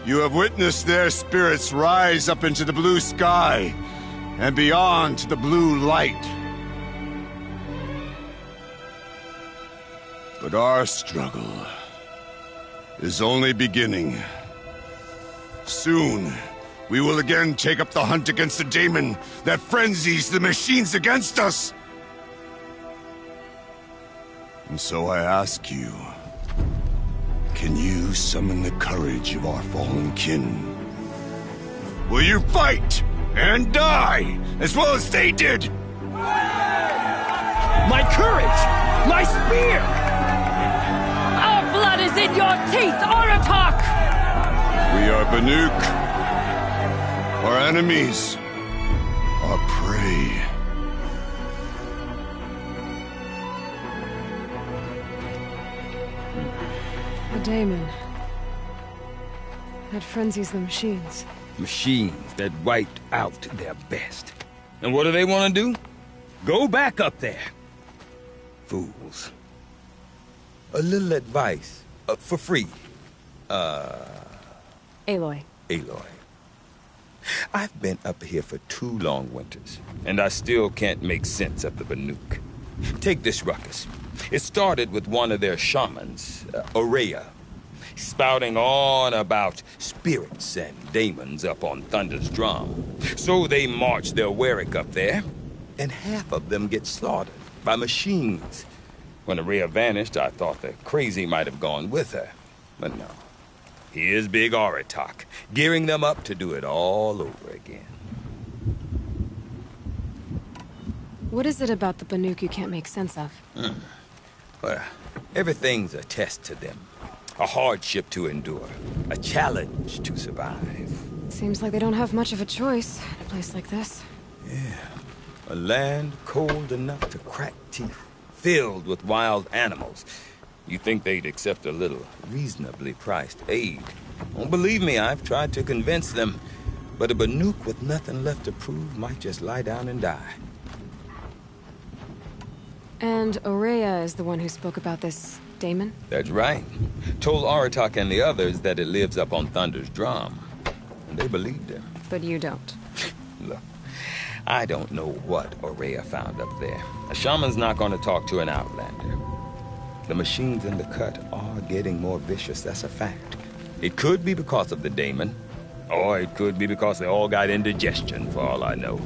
You have witnessed their spirits rise up into the blue sky and beyond to the blue light. But our struggle is only beginning. Soon, we will again take up the hunt against the daemon that frenzies the machines against us. And so I ask you, can you summon the courage of our fallen kin? Will you fight and die as well as they did? My courage! My spear! Our blood is in your teeth, Aratak! We are Banuk. Our enemies are prey. The daemon. That frenzies the machines. Machines that wiped out their best. And what do they want to do? Go back up there. Fools. A little advice. For free. Aloy. Aloy. I've been up here for 2 long winters, and I still can't make sense of the Banuk. Take this ruckus. It started with one of their shamans, Aurea, spouting on about spirits and daemons up on Thunder's drum. So they marched their Warwick up there, and half of them get slaughtered by machines. When Aurea vanished, I thought the crazy might have gone with her, but no. Here's Big Aratak, gearing them up to do it all over again. What is it about the Banuk you can't make sense of? Well, everything's a test to them. A hardship to endure. A challenge to survive. Seems like they don't have much of a choice in a place like this. Yeah. A land cold enough to crack teeth, filled with wild animals. You think they'd accept a little reasonably priced aid. Don't believe me, I've tried to convince them. But a Banuk with nothing left to prove might just lie down and die. And Aurea is the one who spoke about this daemon? That's right. Told Aratak and the others that it lives up on Thunder's drum. And they believed him. But you don't. Look, I don't know what Aurea found up there. A shaman's not going to talk to an outlander. The machines in the cut are getting more vicious, that's a fact. It could be because of the daemon, or it could be because they all got indigestion, for all I know.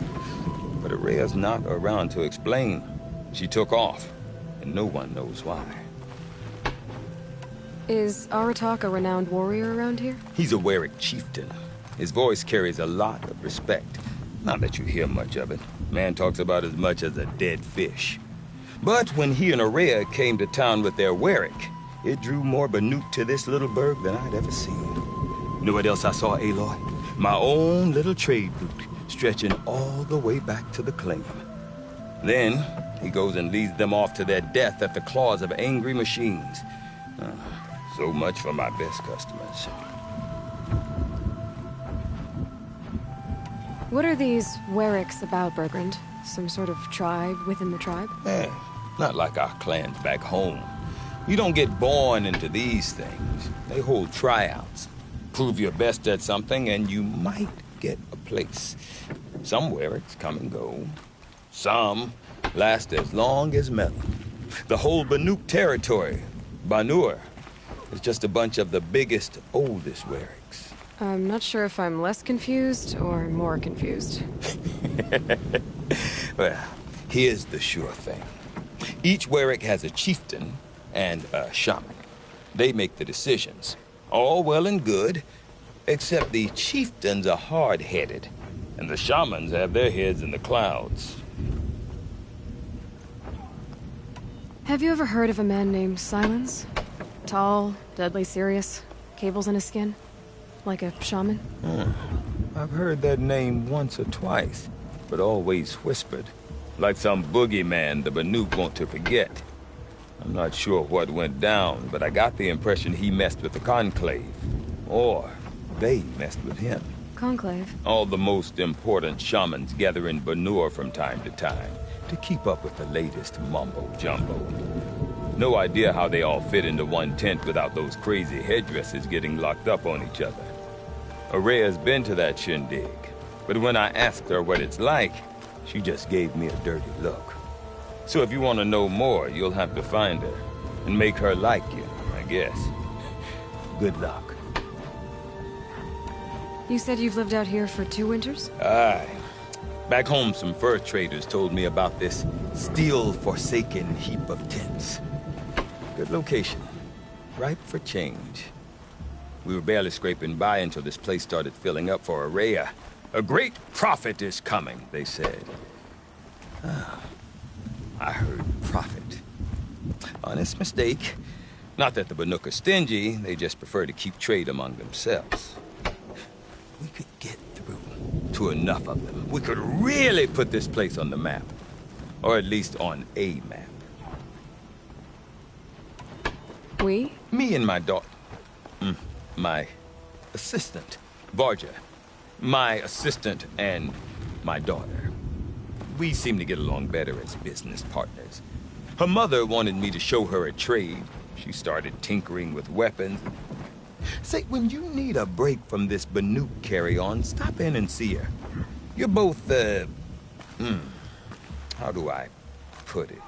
But Aurea's not around to explain. She took off, and no one knows why. Is Aratak a renowned warrior around here? He's a Warwick chieftain. His voice carries a lot of respect. Not that you hear much of it. Man talks about as much as a dead fish. But when he and Aurea came to town with their Warwick, it drew more Banuk to this little burg than I'd ever seen. You know what else I saw, Aloy? My own little trade route, stretching all the way back to the claim. Then, he goes and leads them off to their death at the claws of angry machines. So much for my best customers. What are these Warwicks about, Bergrand? Some sort of tribe within the tribe? Not like our clans back home. You don't get born into these things. They hold tryouts. Prove your best at something and you might get a place. Some Warwicks come and go. Some last as long as Melon. The whole Banuk territory, Banur, is just a bunch of the biggest, oldest Warwicks. I'm not sure if I'm less confused or more confused. Well, here's the sure thing. Each Warwick has a chieftain and a shaman. They make the decisions. All well and good, except the chieftains are hard-headed, and the shamans have their heads in the clouds. Have you ever heard of a man named Silence? Tall, deadly serious, cables in his skin? Like a shaman? I've heard that name once or twice, but always whispered. Like some boogeyman the Banuk want to forget. I'm not sure what went down, but I got the impression he messed with the Conclave. Or they messed with him. Conclave? All the most important shamans gather in Banur from time to time to keep up with the latest mumbo-jumbo. No idea how they all fit into one tent without those crazy headdresses getting locked up on each other. Araya's been to that shindig, but when I asked her what it's like, she just gave me a dirty look. So if you want to know more, you'll have to find her and make her like you, I guess. Good luck. You said you've lived out here for 2 winters? Aye. Back home, some fur traders told me about this steel-forsaken heap of tents. Good location. Ripe for change. We were barely scraping by until this place started filling up for Araya. A great prophet is coming, they said. I heard prophet. Honest mistake. Not that the Banuk are stingy, they just prefer to keep trade among themselves. We could get through to enough of them. We could really put this place on the map. Or at least on a map. We? Me and my daughter. My assistant, Varja. My assistant and my daughter. We seem to get along better as business partners. Her mother wanted me to show her a trade. She started tinkering with weapons. Say, when you need a break from this Banuk carry-on, stop in and see her. You're both, how do I put it?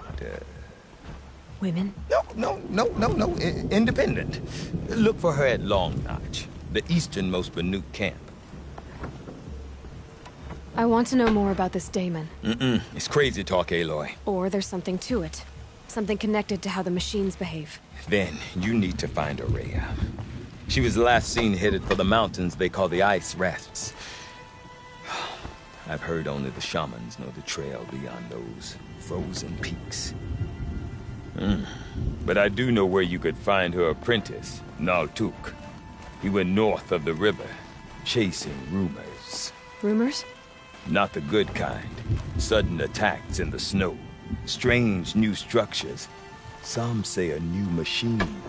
Women? No. Independent. Look for her at Long Notch, the easternmost Banuk camp. I want to know more about this daemon. It's crazy talk, Aloy. Or there's something to it. Something connected to how the machines behave. Then you need to find Araya. She was last seen headed for the mountains they call the Ice Rasps. I've heard only the shamans know the trail beyond those frozen peaks. But I do know where you could find her apprentice, Naltuk. He went north of the river, chasing rumors. Rumors? Not the good kind. Sudden attacks in the snow. Strange new structures. Some say a new machine,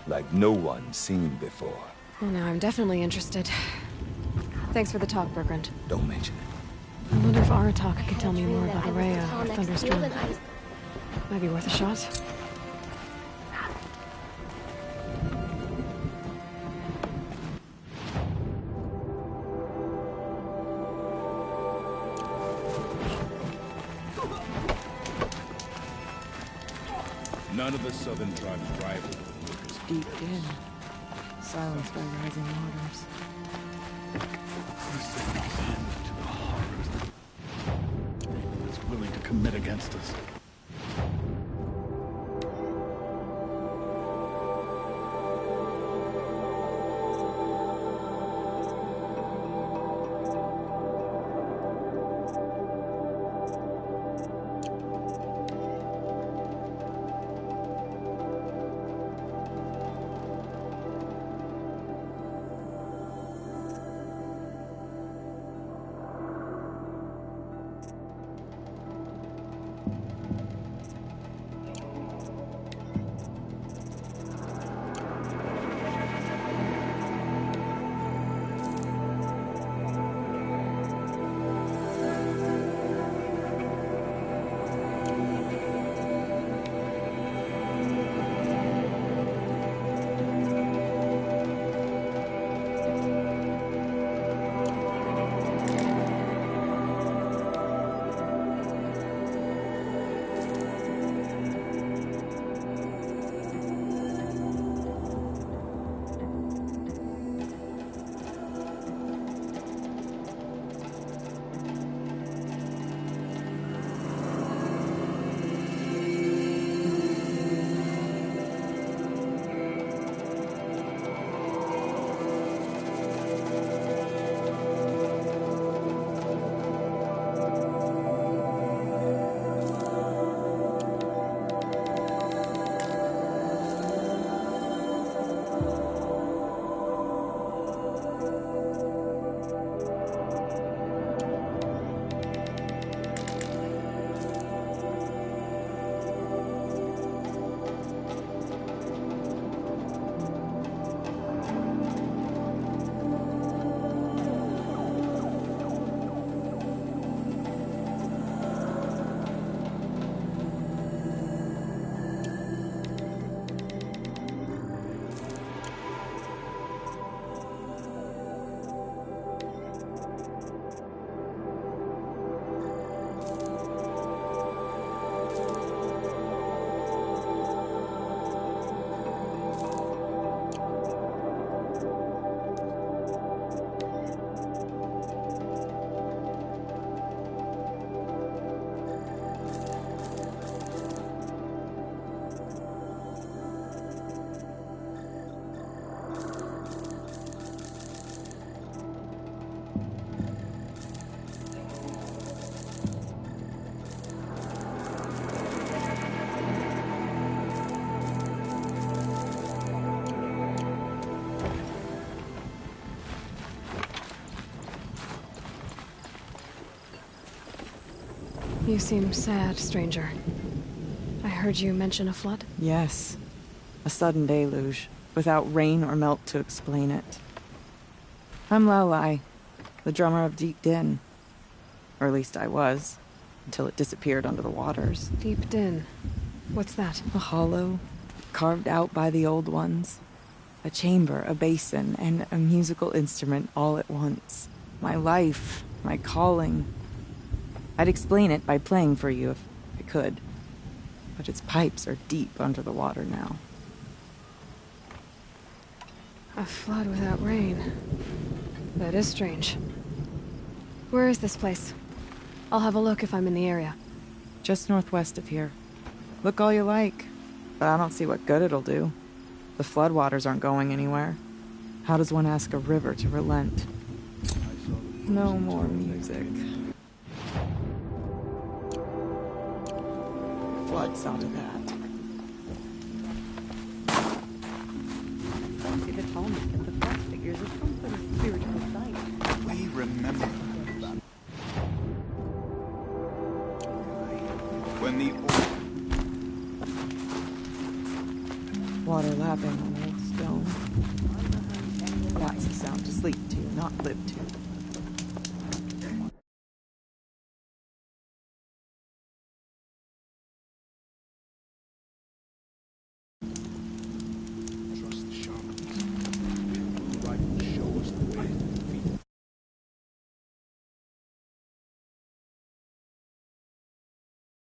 like no one's seen before. Well, now I'm definitely interested. Thanks for the talk, Bergrand. Don't mention it. I wonder if Aratak could tell me more about Araya or Thunderstone. Might be worth a shot. None of the southern tribes rival the Lucas. Deep in. Silenced by rising waters. This is an end to the horrors that Daemon is willing to commit against us. You seem sad, stranger. I heard you mention a flood? Yes. A sudden deluge, without rain or melt to explain it. I'm Lelai, the drummer of Deep Din. Or at least I was, until it disappeared under the waters. Deep Din. What's that? A hollow, carved out by the old ones. A chamber, a basin, and a musical instrument all at once. My life, my calling. I'd explain it by playing for you if I could. But its pipes are deep under the water now. A flood without rain. That is strange. Where is this place? I'll have a look if I'm in the area. Just northwest of here. Look all you like, but I don't see what good it'll do. The floodwaters aren't going anywhere. How does one ask a river to relent? No more music. Flood saw to that. See the Talmud kept the flesh figures as some sort of spiritual site. We remember when the water lapping on old stone. That's a sound to sleep to, not live to.